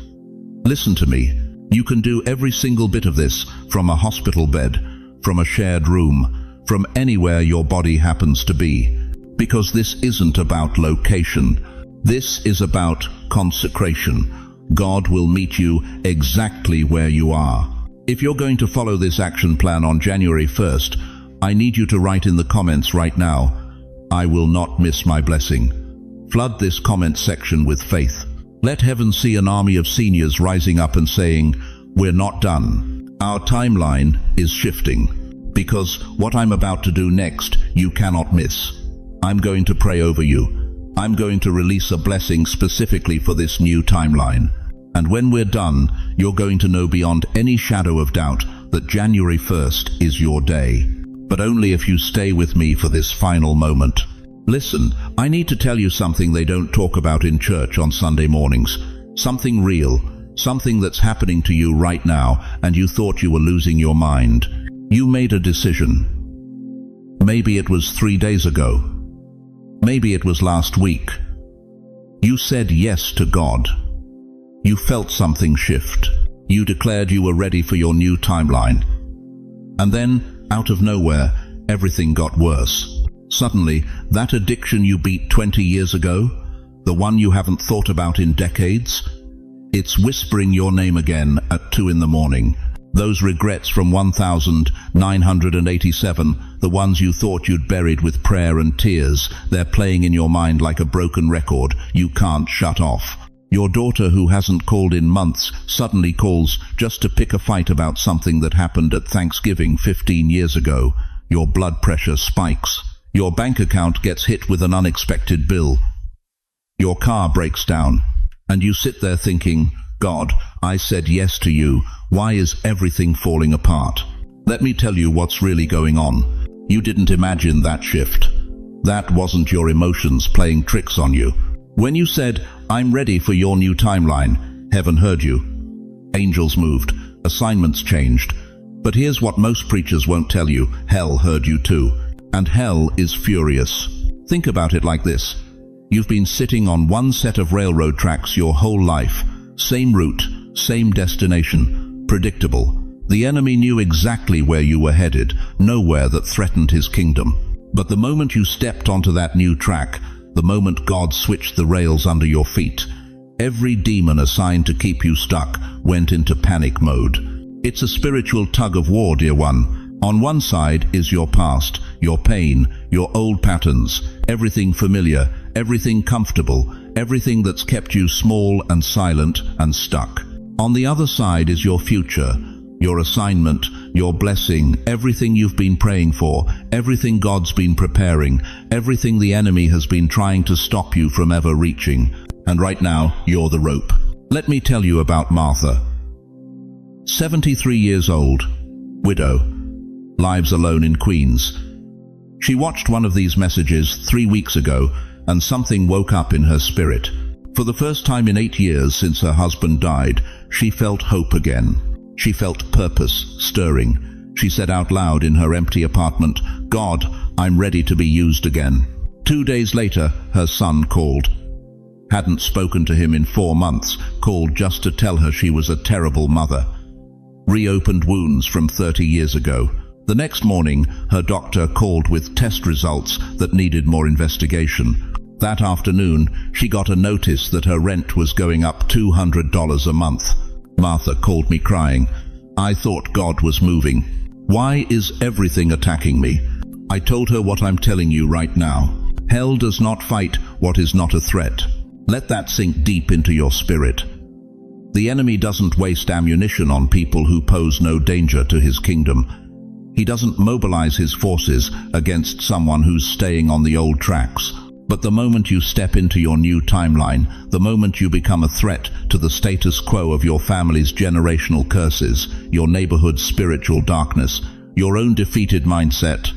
Listen to me. You can do every single bit of this from a hospital bed, from a shared room, from anywhere your body happens to be. Because this isn't about location. This is about consecration. God will meet you exactly where you are. If you're going to follow this action plan on January 1st, I need you to write in the comments right now, I will not miss my blessing. Flood this comment section with faith. Let heaven see an army of seniors rising up and saying, we're not done. Our timeline is shifting. Because what I'm about to do next, you cannot miss. I'm going to pray over you. I'm going to release a blessing specifically for this new timeline. And when we're done, you're going to know beyond any shadow of doubt that January 1st is your day. But only if you stay with me for this final moment. Listen, I need to tell you something they don't talk about in church on Sunday mornings. Something real, something that's happening to you right now, and you thought you were losing your mind. You made a decision. Maybe it was 3 days ago. Maybe it was last week. You said yes to God. You felt something shift. You declared you were ready for your new timeline. And then, out of nowhere, everything got worse. Suddenly, that addiction you beat 20 years ago, the one you haven't thought about in decades, it's whispering your name again at 2 in the morning. Those regrets from 1987, the ones you thought you'd buried with prayer and tears, they're playing in your mind like a broken record you can't shut off. Your daughter, who hasn't called in months, suddenly calls just to pick a fight about something that happened at Thanksgiving 15 years ago. Your blood pressure spikes. Your bank account gets hit with an unexpected bill. Your car breaks down, and you sit there thinking, God, I said yes to you. Why is everything falling apart? Let me tell you what's really going on. You didn't imagine that shift. That wasn't your emotions playing tricks on you. When you said, I'm ready for your new timeline, heaven heard you. Angels moved, assignments changed. But here's what most preachers won't tell you, hell heard you too. And hell is furious. Think about it like this. You've been sitting on one set of railroad tracks your whole life. Same route, same destination, predictable. The enemy knew exactly where you were headed, nowhere that threatened his kingdom. But the moment you stepped onto that new track, the moment God switched the rails under your feet, every demon assigned to keep you stuck went into panic mode. It's a spiritual tug of war, dear one. On one side is your past, your pain, your old patterns, everything familiar, everything comfortable, everything that's kept you small and silent and stuck. On the other side is your future, your assignment, your blessing, everything you've been praying for, everything God's been preparing, everything the enemy has been trying to stop you from ever reaching. And right now, you're the rope. Let me tell you about Martha. 73 years old, widow, lives alone in Queens. She watched one of these messages 3 weeks ago, and something woke up in her spirit. For the first time in 8 years since her husband died, she felt hope again. She felt purpose stirring. She said out loud in her empty apartment, God, I'm ready to be used again. 2 days later, her son called. Hadn't spoken to him in 4 months, called just to tell her she was a terrible mother. Reopened wounds from 30 years ago. The next morning, her doctor called with test results that needed more investigation. That afternoon, she got a notice that her rent was going up $200 a month. Martha called me crying. I thought God was moving. Why is everything attacking me? I told her what I'm telling you right now. Hell does not fight what is not a threat. Let that sink deep into your spirit. The enemy doesn't waste ammunition on people who pose no danger to his kingdom. He doesn't mobilize his forces against someone who's staying on the old tracks. But the moment you step into your new timeline, the moment you become a threat to the status quo of your family's generational curses, your neighborhood's spiritual darkness, your own defeated mindset,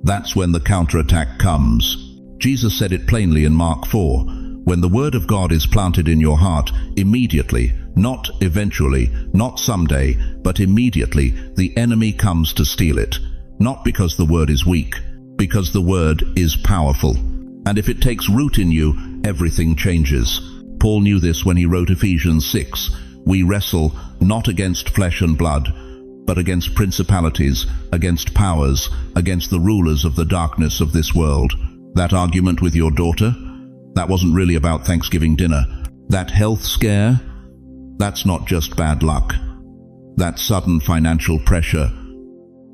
that's when the counterattack comes. Jesus said it plainly in Mark 4. When the word of God is planted in your heart, immediately, not eventually, not someday, but immediately, the enemy comes to steal it. Not because the word is weak, because the word is powerful. And if it takes root in you, everything changes. Paul knew this when he wrote Ephesians 6. We wrestle not against flesh and blood, but against principalities, against powers, against the rulers of the darkness of this world. That argument with your daughter? That wasn't really about Thanksgiving dinner. That health scare? That's not just bad luck. That sudden financial pressure?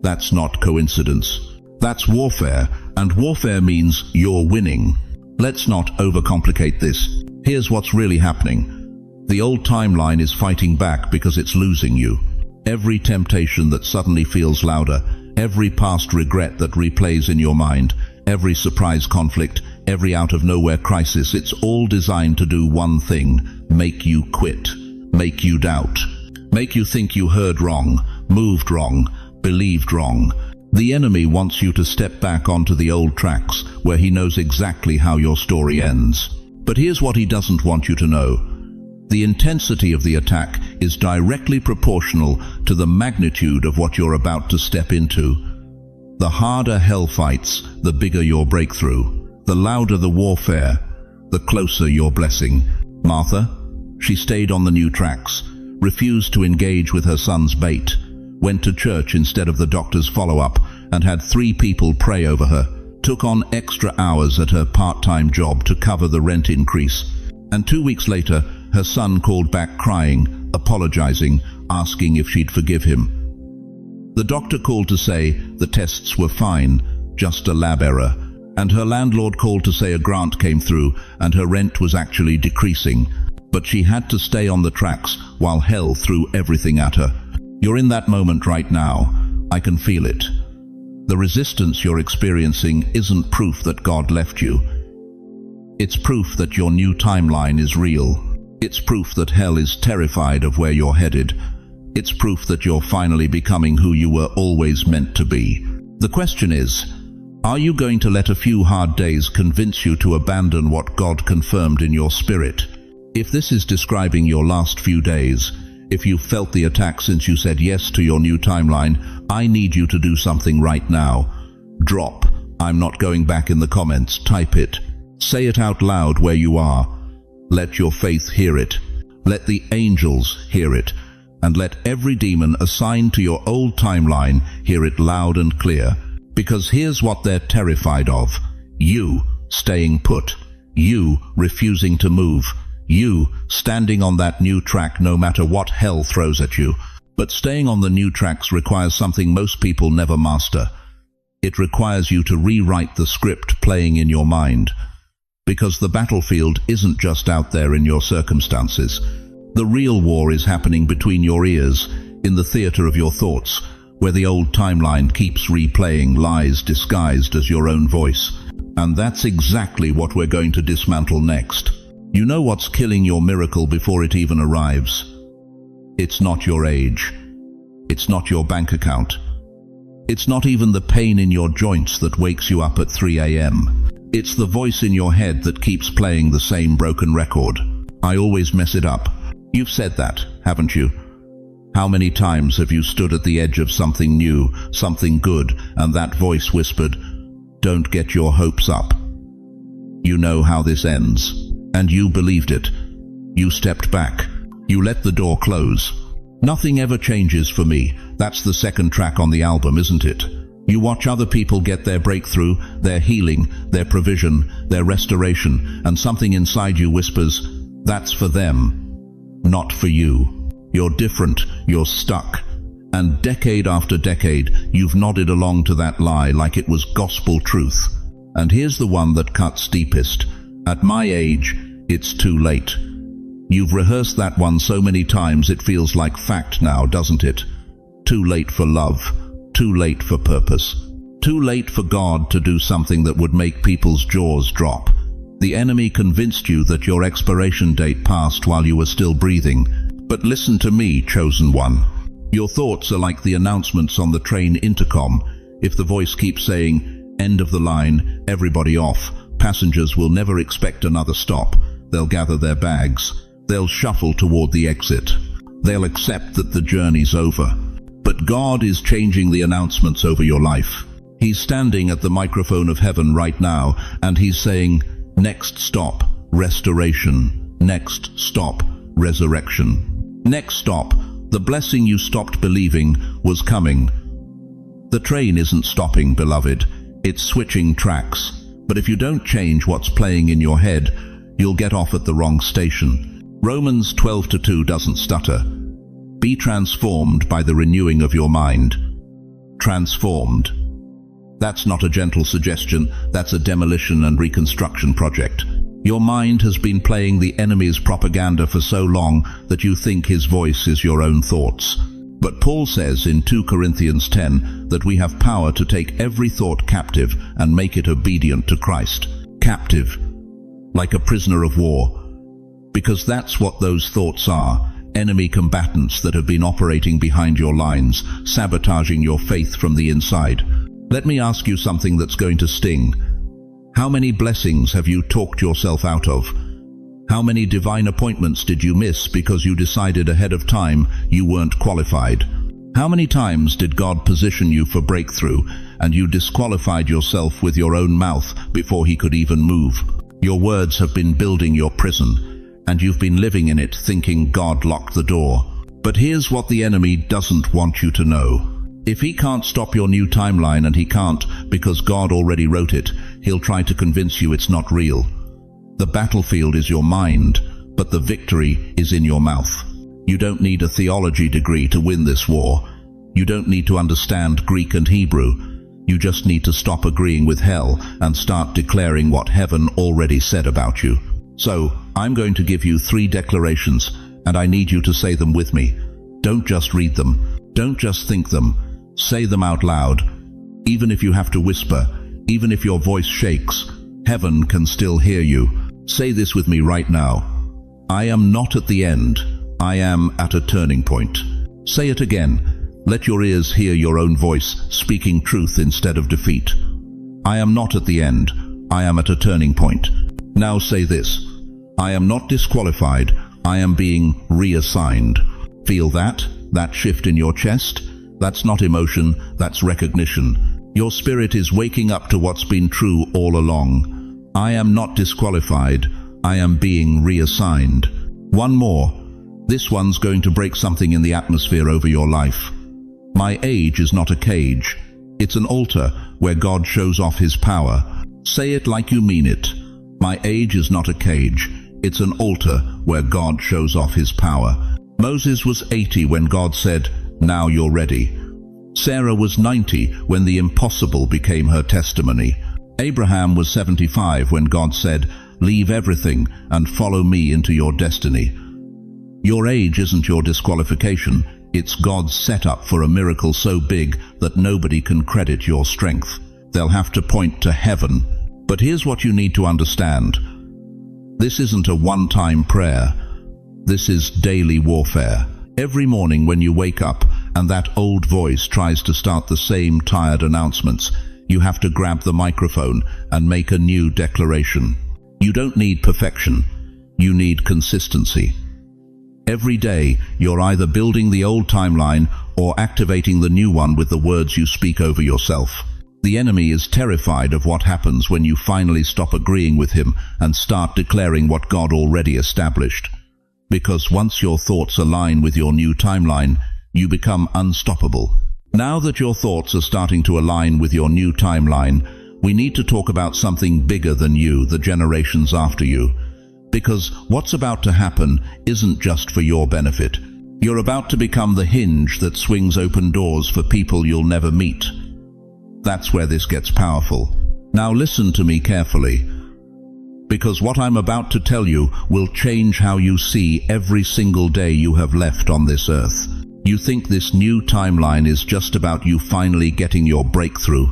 That's not coincidence. That's warfare, and warfare means you're winning. Let's not overcomplicate this. Here's what's really happening. The old timeline is fighting back because it's losing you. Every temptation that suddenly feels louder, every past regret that replays in your mind, every surprise conflict, every out-of-nowhere crisis, it's all designed to do one thing: make you quit, make you doubt, make you think you heard wrong, moved wrong, believed wrong. The enemy wants you to step back onto the old tracks where he knows exactly how your story ends. But here's what he doesn't want you to know. The intensity of the attack is directly proportional to the magnitude of what you're about to step into. The harder hell fights, the bigger your breakthrough. The louder the warfare, the closer your blessing. Martha, she stayed on the new tracks, refused to engage with her son's bait, went to church instead of the doctor's follow-up, and had 3 people pray over her, took on extra hours at her part-time job to cover the rent increase. And 2 weeks later, her son called back crying, apologizing, asking if she'd forgive him. The doctor called to say the tests were fine, just a lab error, and her landlord called to say a grant came through and her rent was actually decreasing. But she had to stay on the tracks while hell threw everything at her. You're in that moment right now. I can feel it. The resistance you're experiencing isn't proof that God left you. It's proof that your new timeline is real. It's proof that hell is terrified of where you're headed. It's proof that you're finally becoming who you were always meant to be. The question is, are you going to let a few hard days convince you to abandon what God confirmed in your spirit? If this is describing your last few days, if you've felt the attack since you said yes to your new timeline, I need you to do something right now. Drop "I'm not going back" in the comments. Type it. Say it out loud where you are. Let your faith hear it. Let the angels hear it. And let every demon assigned to your old timeline hear it loud and clear. Because here's what they're terrified of: you staying put, you refusing to move, you standing on that new track no matter what hell throws at you. But staying on the new tracks requires something most people never master. It requires you to rewrite the script playing in your mind. Because the battlefield isn't just out there in your circumstances. The real war is happening between your ears, in the theater of your thoughts, where the old timeline keeps replaying lies disguised as your own voice. And that's exactly what we're going to dismantle next. You know what's killing your miracle before it even arrives? It's not your age. It's not your bank account. It's not even the pain in your joints that wakes you up at 3 a.m. It's the voice in your head that keeps playing the same broken record. I always mess it up. You've said that, haven't you? How many times have you stood at the edge of something new, something good, and that voice whispered, "Don't get your hopes up. You know how this ends." And you believed it. You stepped back. You let the door close. Nothing ever changes for me. That's the second track on the album, isn't it? You watch other people get their breakthrough, their healing, their provision, their restoration, and something inside you whispers, that's for them, not for you. You're different, you're stuck. And decade after decade, you've nodded along to that lie like it was gospel truth. And here's the one that cuts deepest. At my age, it's too late. You've rehearsed that one so many times it feels like fact now, doesn't it? Too late for love. Too late for purpose. Too late for God to do something that would make people's jaws drop. The enemy convinced you that your expiration date passed while you were still breathing. But listen to me, chosen one. Your thoughts are like the announcements on the train intercom. If the voice keeps saying, "End of the line, everybody off," passengers will never expect another stop. They'll gather their bags. They'll shuffle toward the exit. They'll accept that the journey's over. But God is changing the announcements over your life. He's standing at the microphone of heaven right now, and he's saying, next stop, restoration. Next stop, resurrection. Next stop, the blessing you stopped believing was coming. The train isn't stopping, beloved. It's switching tracks. But if you don't change what's playing in your head, you'll get off at the wrong station. Romans 12:2 doesn't stutter. Be transformed by the renewing of your mind. Transformed. That's not a gentle suggestion, that's a demolition and reconstruction project. Your mind has been playing the enemy's propaganda for so long that you think his voice is your own thoughts. But Paul says in 2 Corinthians 10 that we have power to take every thought captive and make it obedient to Christ. Captive, like a prisoner of war. Because that's what those thoughts are, enemy combatants that have been operating behind your lines, sabotaging your faith from the inside. Let me ask you something that's going to sting. How many blessings have you talked yourself out of? How many divine appointments did you miss because you decided ahead of time you weren't qualified? How many times did God position you for breakthrough and you disqualified yourself with your own mouth before He could even move? Your words have been building your prison, and you've been living in it thinking God locked the door. But here's what the enemy doesn't want you to know. If he can't stop your new timeline, and he can't because God already wrote it, he'll try to convince you it's not real. The battlefield is your mind, but the victory is in your mouth. You don't need a theology degree to win this war. You don't need to understand Greek and Hebrew. You just need to stop agreeing with hell and start declaring what heaven already said about you. So, I'm going to give you 3 declarations, and I need you to say them with me. Don't just read them. Don't just think them. Say them out loud. Even if you have to whisper, even if your voice shakes, heaven can still hear you. Say this with me right now. I am not at the end. I am at a turning point. Say it again. Let your ears hear your own voice, speaking truth instead of defeat. I am not at the end. I am at a turning point. Now say this. I am not disqualified. I am being reassigned. Feel that? That shift in your chest? That's not emotion, that's recognition. Your spirit is waking up to what's been true all along. I am not disqualified. I am being reassigned. One more. This one's going to break something in the atmosphere over your life. My age is not a cage. It's an altar where God shows off His power. Say it like you mean it. My age is not a cage. It's an altar where God shows off His power. Moses was 80 when God said, "Now you're ready." Sarah was 90 when the impossible became her testimony. Abraham was 75 when God said, "Leave everything and follow me into your destiny." Your age isn't your disqualification. It's God's setup for a miracle so big that nobody can credit your strength. They'll have to point to heaven. But here's what you need to understand. This isn't a one-time prayer. This is daily warfare. Every morning when you wake up and that old voice tries to start the same tired announcements, you have to grab the microphone and make a new declaration. You don't need perfection. You need consistency. Every day, you're either building the old timeline or activating the new one with the words you speak over yourself. The enemy is terrified of what happens when you finally stop agreeing with him and start declaring what God already established. Because once your thoughts align with your new timeline, you become unstoppable. Now that your thoughts are starting to align with your new timeline, we need to talk about something bigger than you, the generations after you. Because what's about to happen isn't just for your benefit. You're about to become the hinge that swings open doors for people you'll never meet. That's where this gets powerful. Now listen to me carefully, because what I'm about to tell you will change how you see every single day you have left on this earth. You think this new timeline is just about you finally getting your breakthrough.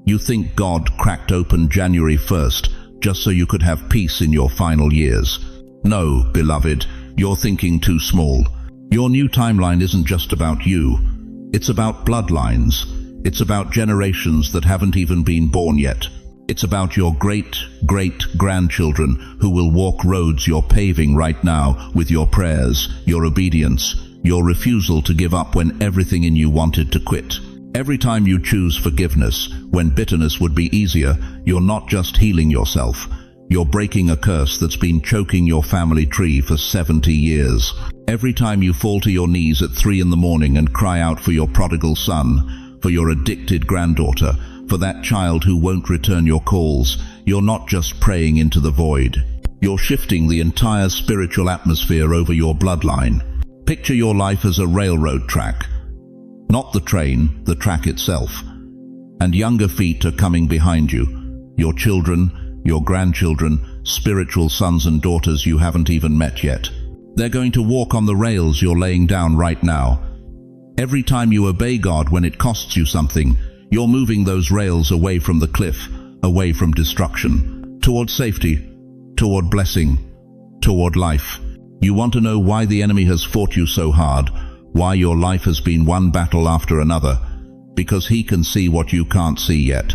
You think God cracked open January 1st just so you could have peace in your final years. No, beloved, you're thinking too small. Your new timeline isn't just about you. It's about bloodlines. It's about generations that haven't even been born yet. It's about your great-great-grandchildren who will walk roads you're paving right now with your prayers, your obedience, your refusal to give up when everything in you wanted to quit. Every time you choose forgiveness, when bitterness would be easier, you're not just healing yourself. You're breaking a curse that's been choking your family tree for 70 years. Every time you fall to your knees at 3 in the morning and cry out for your prodigal son, for your addicted granddaughter, for that child who won't return your calls, you're not just praying into the void. You're shifting the entire spiritual atmosphere over your bloodline. Picture your life as a railroad track. Not the train, the track itself. And younger feet are coming behind you. Your children, your grandchildren, spiritual sons and daughters you haven't even met yet. They're going to walk on the rails you're laying down right now. Every time you obey God when it costs you something, you're moving those rails away from the cliff, away from destruction, toward safety, toward blessing, toward life. You want to know why the enemy has fought you so hard, why your life has been one battle after another? Because he can see what you can't see yet.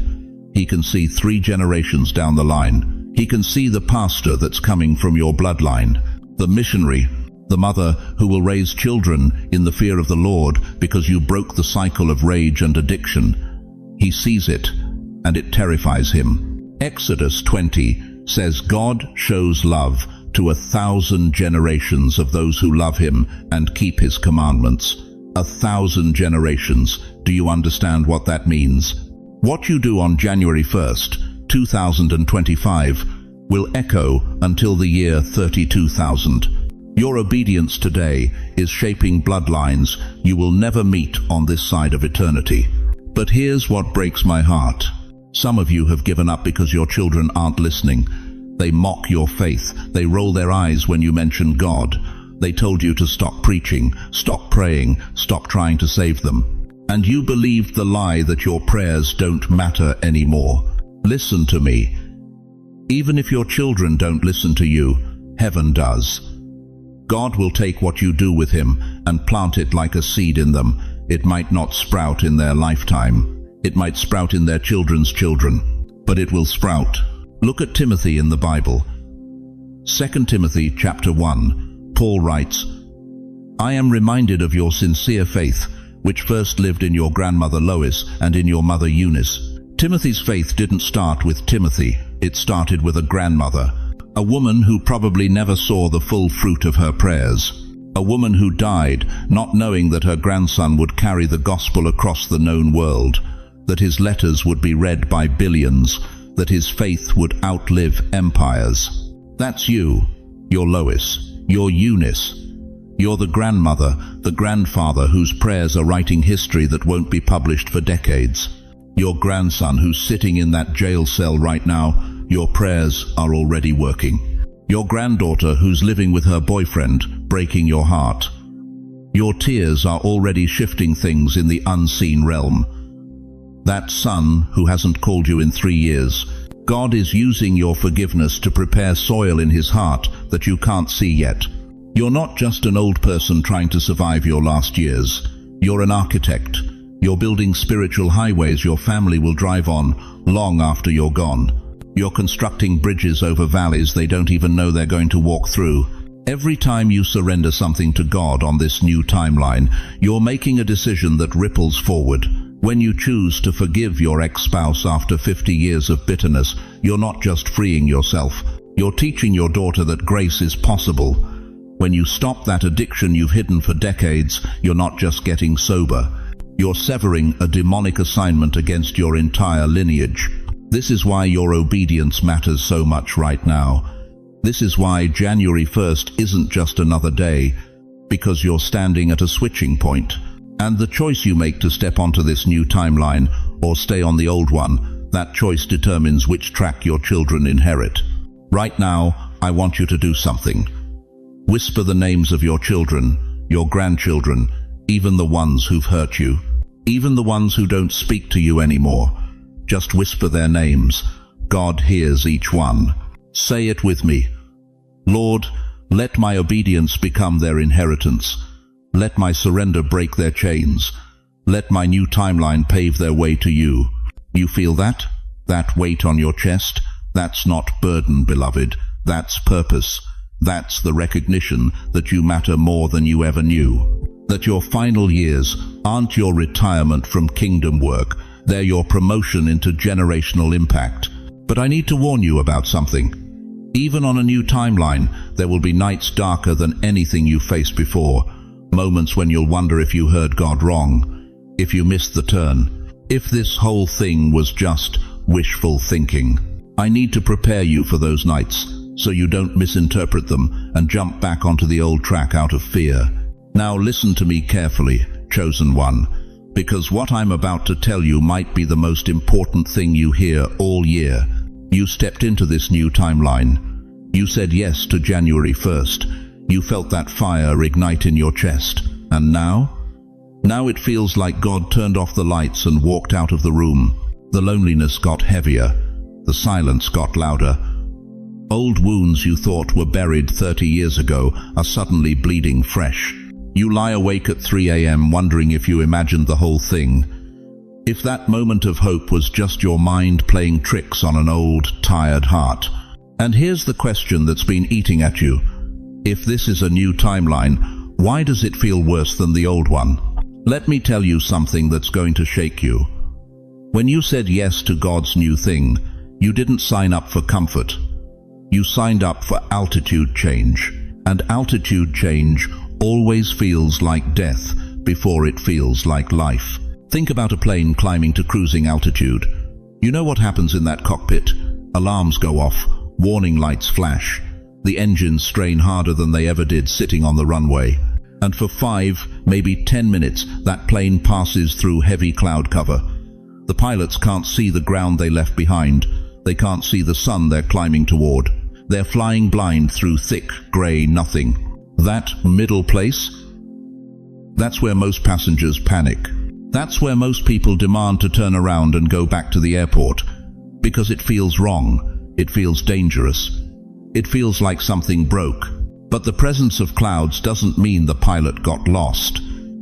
He can see 3 generations down the line. He can see the pastor that's coming from your bloodline, the missionary, the mother who will raise children in the fear of the Lord because you broke the cycle of rage and addiction. He sees it, and it terrifies him. Exodus 20 says God shows love to 1,000 generations of those who love him and keep his commandments. 1,000 generations. Do you understand what that means? What you do on January 1st, 2025, will echo until the year 32,000. Your obedience today is shaping bloodlines you will never meet on this side of eternity. But here's what breaks my heart. Some of you have given up because your children aren't listening. They mock your faith. They roll their eyes when you mention God. They told you to stop preaching, stop praying, stop trying to save them. And you believed the lie that your prayers don't matter anymore. Listen to me. Even if your children don't listen to you, heaven does. God will take what you do with him and plant it like a seed in them. It might not sprout in their lifetime. It might sprout in their children's children, but it will sprout. Look at Timothy in the Bible. 2 Timothy chapter 1, Paul writes, I am reminded of your sincere faith, which first lived in your grandmother Lois and in your mother Eunice. Timothy's faith didn't start with Timothy. It started with a grandmother, a woman who probably never saw the full fruit of her prayers. A woman who died not knowing that her grandson would carry the gospel across the known world, that his letters would be read by billions, that his faith would outlive empires. That's you. You're Lois. You're Eunice. You're the grandmother, the grandfather whose prayers are writing history that won't be published for decades. Your grandson who's sitting in that jail cell right now, your prayers are already working. Your granddaughter who's living with her boyfriend, breaking your heart. Your tears are already shifting things in the unseen realm. That son who hasn't called you in 3 years, God is using your forgiveness to prepare soil in his heart that you can't see yet. You're not just an old person trying to survive your last years. You're an architect. You're building spiritual highways your family will drive on long after you're gone. You're constructing bridges over valleys they don't even know they're going to walk through. Every time you surrender something to God on this new timeline, you're making a decision that ripples forward. When you choose to forgive your ex-spouse after 50 years of bitterness, you're not just freeing yourself. You're teaching your daughter that grace is possible. When you stop that addiction you've hidden for decades, you're not just getting sober. You're severing a demonic assignment against your entire lineage. This is why your obedience matters so much right now. This is why January 1st isn't just another day, because you're standing at a switching point. And the choice you make to step onto this new timeline or stay on the old one, that choice determines which track your children inherit. Right now, I want you to do something. Whisper the names of your children, your grandchildren, even the ones who've hurt you, even the ones who don't speak to you anymore. Just whisper their names. God hears each one. Say it with me. Lord, let my obedience become their inheritance. Let my surrender break their chains. Let my new timeline pave their way to you. You feel that? That weight on your chest? That's not burden, beloved. That's purpose. That's the recognition that you matter more than you ever knew. That your final years aren't your retirement from kingdom work. They're your promotion into generational impact. But I need to warn you about something. Even on a new timeline, there will be nights darker than anything you faced before. Moments when you'll wonder if you heard God wrong, if you missed the turn, if this whole thing was just wishful thinking. I need to prepare you for those nights, so you don't misinterpret them and jump back onto the old track out of fear. Now listen to me carefully, chosen one, because what I'm about to tell you might be the most important thing you hear all year. You stepped into this new timeline. You said yes to January 1st. You felt that fire ignite in your chest. And now? Now it feels like God turned off the lights and walked out of the room. The loneliness got heavier. The silence got louder. Old wounds you thought were buried 30 years ago are suddenly bleeding fresh. You lie awake at 3 a.m. wondering if you imagined the whole thing. If that moment of hope was just your mind playing tricks on an old, tired heart. And here's the question that's been eating at you. If this is a new timeline, why does it feel worse than the old one? Let me tell you something that's going to shake you. When you said yes to God's new thing, you didn't sign up for comfort. You signed up for altitude change. And altitude change always feels like death before it feels like life. Think about a plane climbing to cruising altitude. You know what happens in that cockpit? Alarms go off, warning lights flash. The engines strain harder than they ever did sitting on the runway. And for 5, maybe 10 minutes, that plane passes through heavy cloud cover. The pilots can't see the ground they left behind. They can't see the sun they're climbing toward. They're flying blind through thick, grey nothing. That middle place? That's where most passengers panic. That's where most people demand to turn around and go back to the airport. Because it feels wrong. It feels dangerous. It feels like something broke. But the presence of clouds doesn't mean the pilot got lost.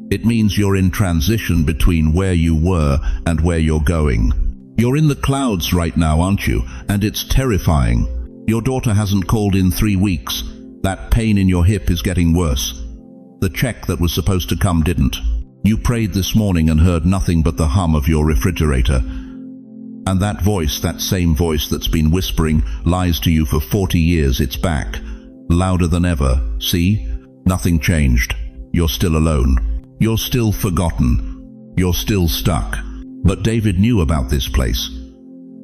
It means you're in transition between where you were and where you're going. You're in the clouds right now, aren't you? And it's terrifying. Your daughter hasn't called in 3 weeks. That pain in your hip is getting worse. The check that was supposed to come didn't. You prayed this morning and heard nothing but the hum of your refrigerator. And that voice, that same voice that's been whispering lies to you for 40 years, it's back. Louder than ever. See? Nothing changed. You're still alone. You're still forgotten. You're still stuck. But David knew about this place.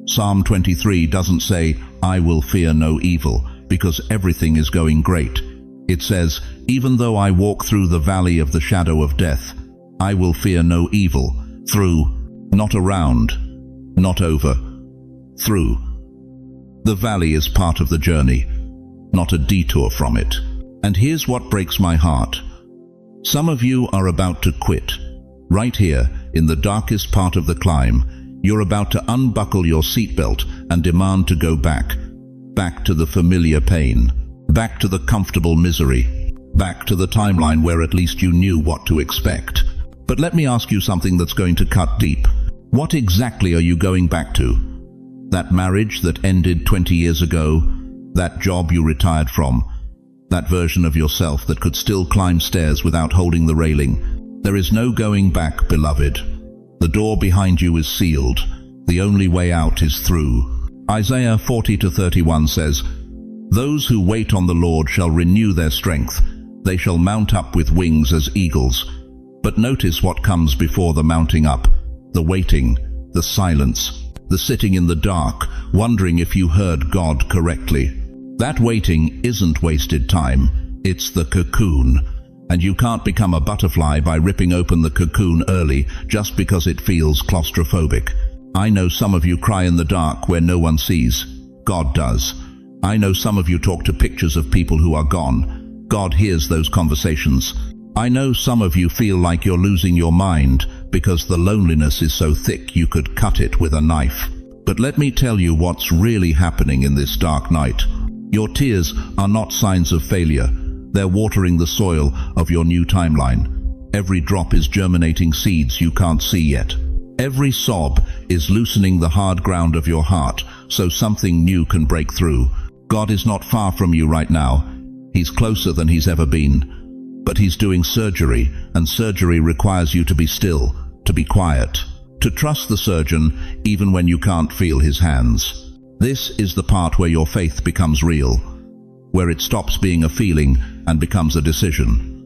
Psalm 23 doesn't say, I will fear no evil, because everything is going great. It says, even though I walk through the valley of the shadow of death, I will fear no evil. Through, not around, not over. Through. The valley is part of the journey, not a detour from it. And here's what breaks my heart. Some of you are about to quit. Right here, in the darkest part of the climb, you're about to unbuckle your seatbelt and demand to go back. Back to the familiar pain. Back to the comfortable misery. Back to the timeline where at least you knew what to expect. But let me ask you something that's going to cut deep. What exactly are you going back to? That marriage that ended 20 years ago? That job you retired from? That version of yourself that could still climb stairs without holding the railing? There is no going back, beloved. The door behind you is sealed. The only way out is through. Isaiah 40:31 says, those who wait on the Lord shall renew their strength. They shall mount up with wings as eagles. But notice what comes before the mounting up. The waiting, the silence, the sitting in the dark, wondering if you heard God correctly. That waiting isn't wasted time. It's the cocoon. And you can't become a butterfly by ripping open the cocoon early just because it feels claustrophobic. I know some of you cry in the dark where no one sees. God does. I know some of you talk to pictures of people who are gone. God hears those conversations. I know some of you feel like you're losing your mind because the loneliness is so thick you could cut it with a knife. But let me tell you what's really happening in this dark night. Your tears are not signs of failure. They're watering the soil of your new timeline. Every drop is germinating seeds you can't see yet. Every sob is loosening the hard ground of your heart so something new can break through. God is not far from you right now. He's closer than he's ever been. But he's doing surgery, and surgery requires you to be still, to be quiet, to trust the surgeon even when you can't feel his hands. This is the part where your faith becomes real, where it stops being a feeling and becomes a decision,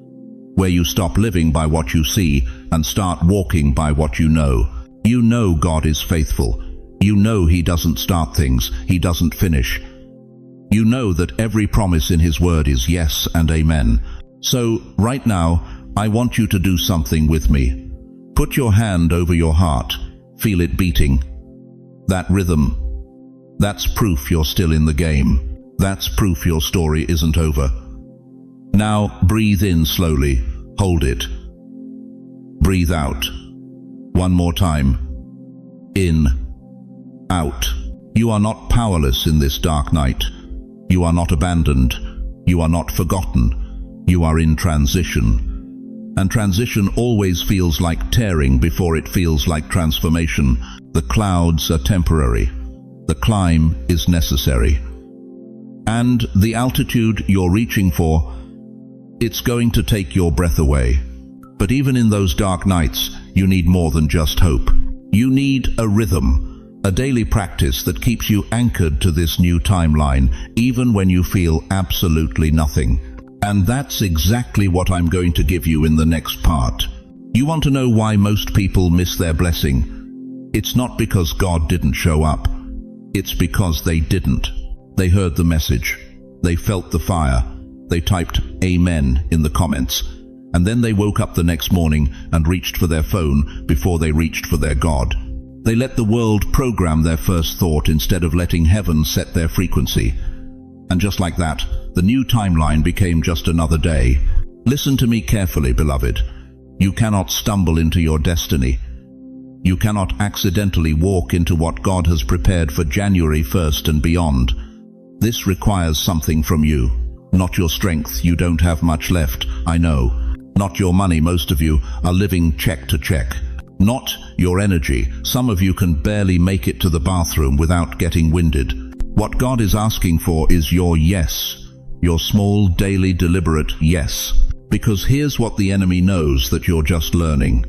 where you stop living by what you see and start walking by what you know. You know God is faithful. You know he doesn't start things, he doesn't finish. You know that every promise in his word is yes and amen. So, right now, I want you to do something with me. Put your hand over your heart. Feel it beating. That rhythm. That's proof you're still in the game. That's proof your story isn't over. Now, breathe in slowly. Hold it. Breathe out. One more time. In. Out. You are not powerless in this dark night. You are not abandoned. You are not forgotten. You are in transition. And transition always feels like tearing before it feels like transformation. The clouds are temporary. The climb is necessary. And the altitude you're reaching for, it's going to take your breath away. But even in those dark nights, you need more than just hope. You need a rhythm, a daily practice that keeps you anchored to this new timeline, even when you feel absolutely nothing. And that's exactly what I'm going to give you in the next part. You want to know why most people miss their blessing? It's not because God didn't show up. It's because they didn't. They heard the message. They felt the fire. They typed Amen in the comments. And then they woke up the next morning and reached for their phone before they reached for their God. They let the world program their first thought instead of letting heaven set their frequency. And just like that, the new timeline became just another day. Listen to me carefully, beloved. You cannot stumble into your destiny. You cannot accidentally walk into what God has prepared for January 1st and beyond. This requires something from you. Not your strength, you don't have much left, I know. Not your money, most of you are living check to check. Not your energy, some of you can barely make it to the bathroom without getting winded. What God is asking for is your yes, your small, daily, deliberate yes. Because here's what the enemy knows that you're just learning.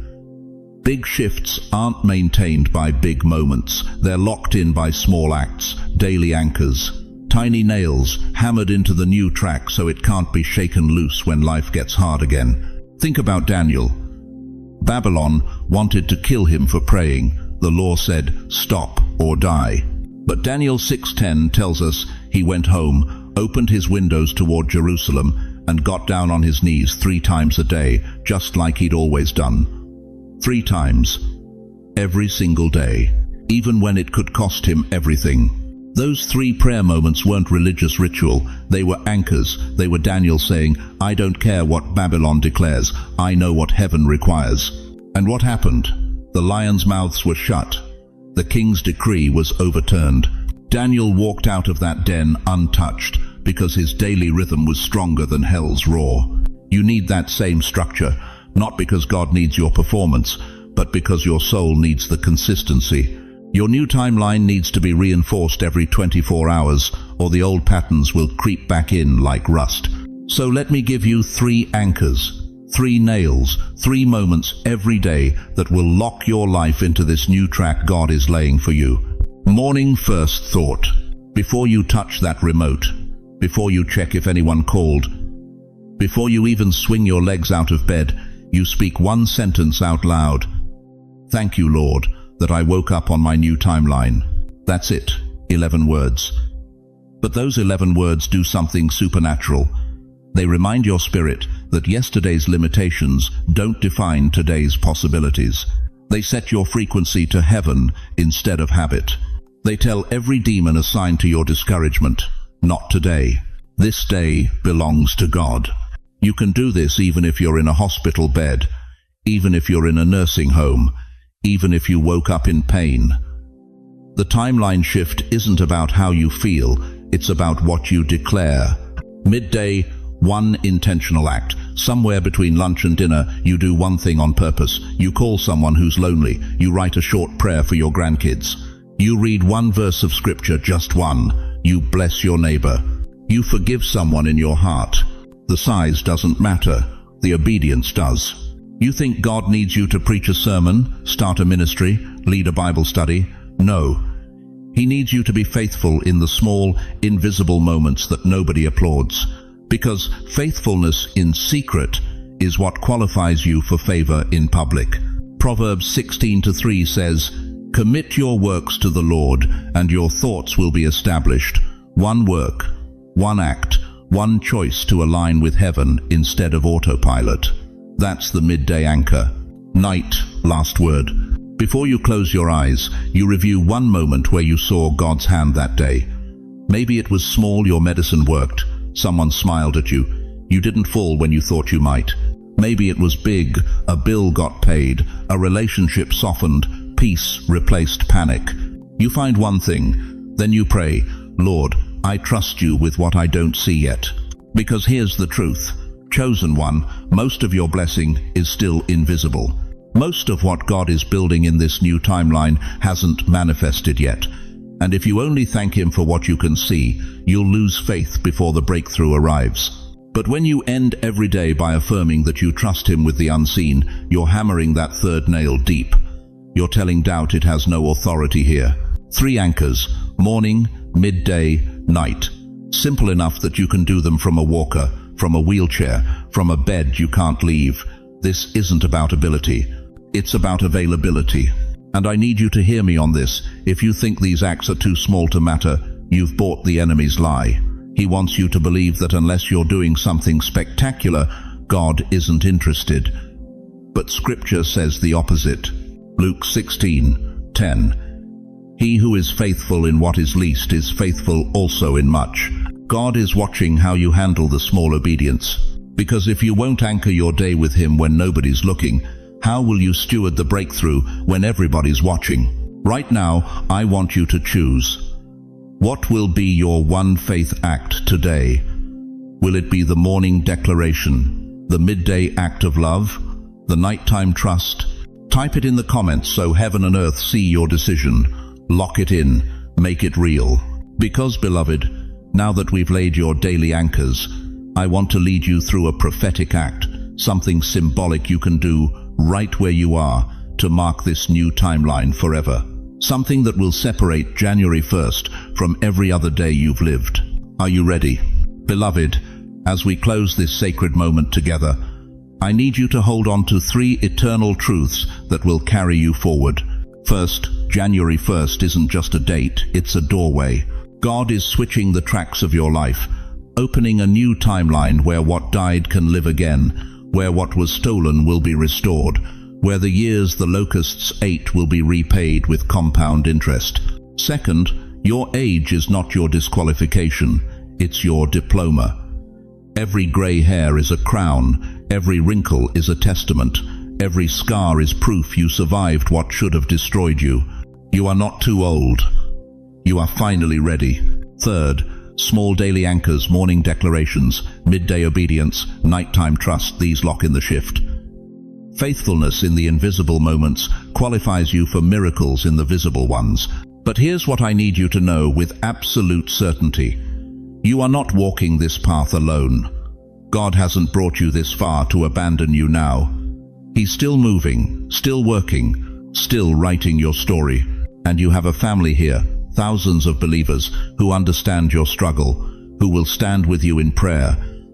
Big shifts aren't maintained by big moments. They're locked in by small acts, daily anchors. Tiny nails hammered into the new track so it can't be shaken loose when life gets hard again. Think about Daniel. Babylon wanted to kill him for praying. The law said, stop or die. But Daniel 6:10 tells us he went home, opened his windows toward Jerusalem, and got down on his knees 3 times a day, just like he'd always done. 3 times. Every single day. Even when it could cost him everything. Those 3 prayer moments weren't religious ritual. They were anchors. They were Daniel saying, I don't care what Babylon declares. I know what heaven requires. And what happened? The lions' mouths were shut. The king's decree was overturned. Daniel walked out of that den untouched because his daily rhythm was stronger than hell's roar. You need that same structure, not because God needs your performance, but because your soul needs the consistency. Your new timeline needs to be reinforced every 24 hours, or the old patterns will creep back in like rust. So let me give you 3 anchors, 3 nails, 3 moments every day that will lock your life into this new track God is laying for you. Morning first thought. Before you touch that remote, before you check if anyone called, before you even swing your legs out of bed, you speak one sentence out loud. Thank you, Lord, that I woke up on my new timeline. That's it, 11 words. But those 11 words do something supernatural. They remind your spirit that yesterday's limitations don't define today's possibilities. They set your frequency to heaven instead of habit. They tell every demon assigned to your discouragement, not today. This day belongs to God. You can do this even if you're in a hospital bed, even if you're in a nursing home, even if you woke up in pain. The timeline shift isn't about how you feel, it's about what you declare. Midday, one intentional act. Somewhere between lunch and dinner, you do one thing on purpose. You call someone who's lonely. You write a short prayer for your grandkids. You read one verse of scripture, just one. You bless your neighbor. You forgive someone in your heart. The size doesn't matter. The obedience does. You think God needs you to preach a sermon, start a ministry, lead a Bible study? No. He needs you to be faithful in the small, invisible moments that nobody applauds. Because faithfulness in secret is what qualifies you for favor in public. Proverbs 16:3 says, Commit your works to the Lord, and your thoughts will be established. One work, one act, one choice to align with heaven instead of autopilot. That's the midday anchor. Night, last word. Before you close your eyes, you review one moment where you saw God's hand that day. Maybe it was small, your medicine worked. Someone smiled at you. You didn't fall when you thought you might. Maybe it was big, a bill got paid, a relationship softened, peace replaced panic. You find one thing, then you pray, Lord, I trust you with what I don't see yet. Because here's the truth, chosen one, most of your blessing is still invisible. Most of what God is building in this new timeline hasn't manifested yet. And if you only thank Him for what you can see, you'll lose faith before the breakthrough arrives. But when you end every day by affirming that you trust Him with the unseen, you're hammering that third nail deep. You're telling doubt it has no authority here. 3 anchors, morning, midday, night. Simple enough that you can do them from a walker, from a wheelchair, from a bed you can't leave. This isn't about ability. It's about availability. And I need you to hear me on this. If you think these acts are too small to matter, you've bought the enemy's lie. He wants you to believe that unless you're doing something spectacular, God isn't interested. But Scripture says the opposite. Luke 16:10. He who is faithful in what is least is faithful also in much. God is watching how you handle the small obedience. Because if you won't anchor your day with Him when nobody's looking, how will you steward the breakthrough when everybody's watching? Right now, I want you to choose. What will be your one faith act today? Will it be the morning declaration, the midday act of love, the nighttime trust? Type it in the comments so heaven and earth see your decision. Lock it in, make it real. Because, beloved, now that we've laid your daily anchors, I want to lead you through a prophetic act, something symbolic you can do right where you are to mark this new timeline forever. Something that will separate January 1st from every other day you've lived. Are you ready? Beloved, as we close this sacred moment together, I need you to hold on to 3 eternal truths that will carry you forward. First, January 1st isn't just a date, it's a doorway. God is switching the tracks of your life, opening a new timeline where what died can live again, where what was stolen will be restored, where the years the locusts ate will be repaid with compound interest. Second, your age is not your disqualification, it's your diploma. Every grey hair is a crown, every wrinkle is a testament, every scar is proof you survived what should have destroyed you. You are not too old. You are finally ready. Third, small daily anchors, morning declarations, midday obedience, nighttime trust, these lock in the shift. Faithfulness in the invisible moments qualifies you for miracles in the visible ones. But here's what I need you to know with absolute certainty. You are not walking this path alone. God hasn't brought you this far to abandon you now. He's still moving, still working, still writing your story. And you have a family here, thousands of believers who understand your struggle, who will stand with you in prayer,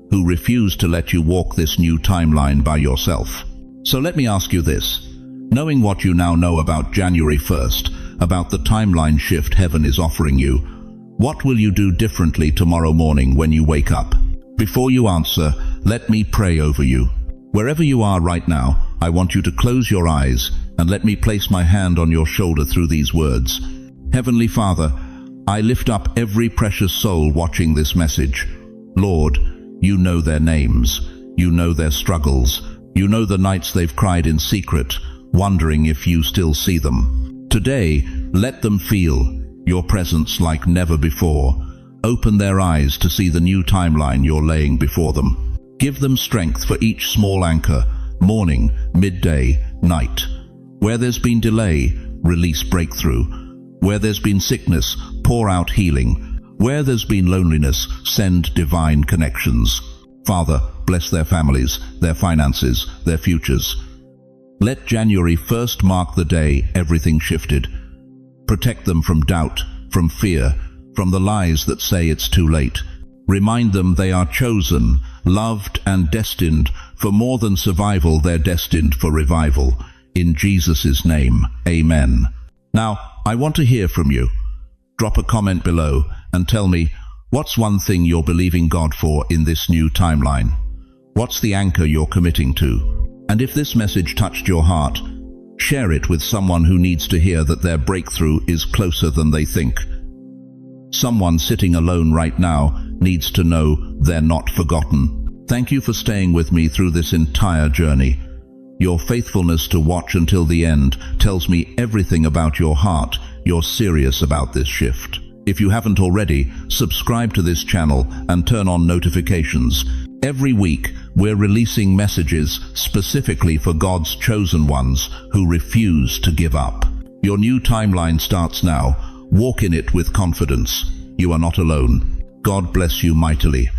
who refuse to let you walk this new timeline by yourself. So let me ask you this. Knowing what you now know about January 1st, about the timeline shift heaven is offering you, what will you do differently tomorrow morning when you wake up? Before you answer, let me pray over you. Wherever you are right now, I want you to close your eyes and let me place my hand on your shoulder through these words. Heavenly Father, I lift up every precious soul watching this message. Lord, you know their names, you know their struggles, you know the nights they've cried in secret, wondering if you still see them. Today, let them feel your presence like never before. Open their eyes to see the new timeline you're laying before them. Give them strength for each small anchor, morning, midday, night. Where there's been delay, release breakthrough. Where there's been sickness, pour out healing. Where there's been loneliness, send divine connections. Father, bless their families, their finances, their futures. Let January 1st mark the day everything shifted. Protect them from doubt, from fear, from the lies that say it's too late. Remind them they are chosen, loved and destined for more than survival. They're destined for revival. In Jesus' name, amen. Now, I want to hear from you. Drop a comment below and tell me, what's one thing you're believing God for in this new timeline? What's the anchor you're committing to? And if this message touched your heart, share it with someone who needs to hear that their breakthrough is closer than they think. Someone sitting alone right now needs to know they're not forgotten. Thank you for staying with me through this entire journey. Your faithfulness to watch until the end tells me everything about your heart. You're serious about this shift. If you haven't already, subscribe to this channel and turn on notifications. Every week, we're releasing messages specifically for God's chosen ones who refuse to give up. Your new timeline starts now. Walk in it with confidence. You are not alone. God bless you mightily.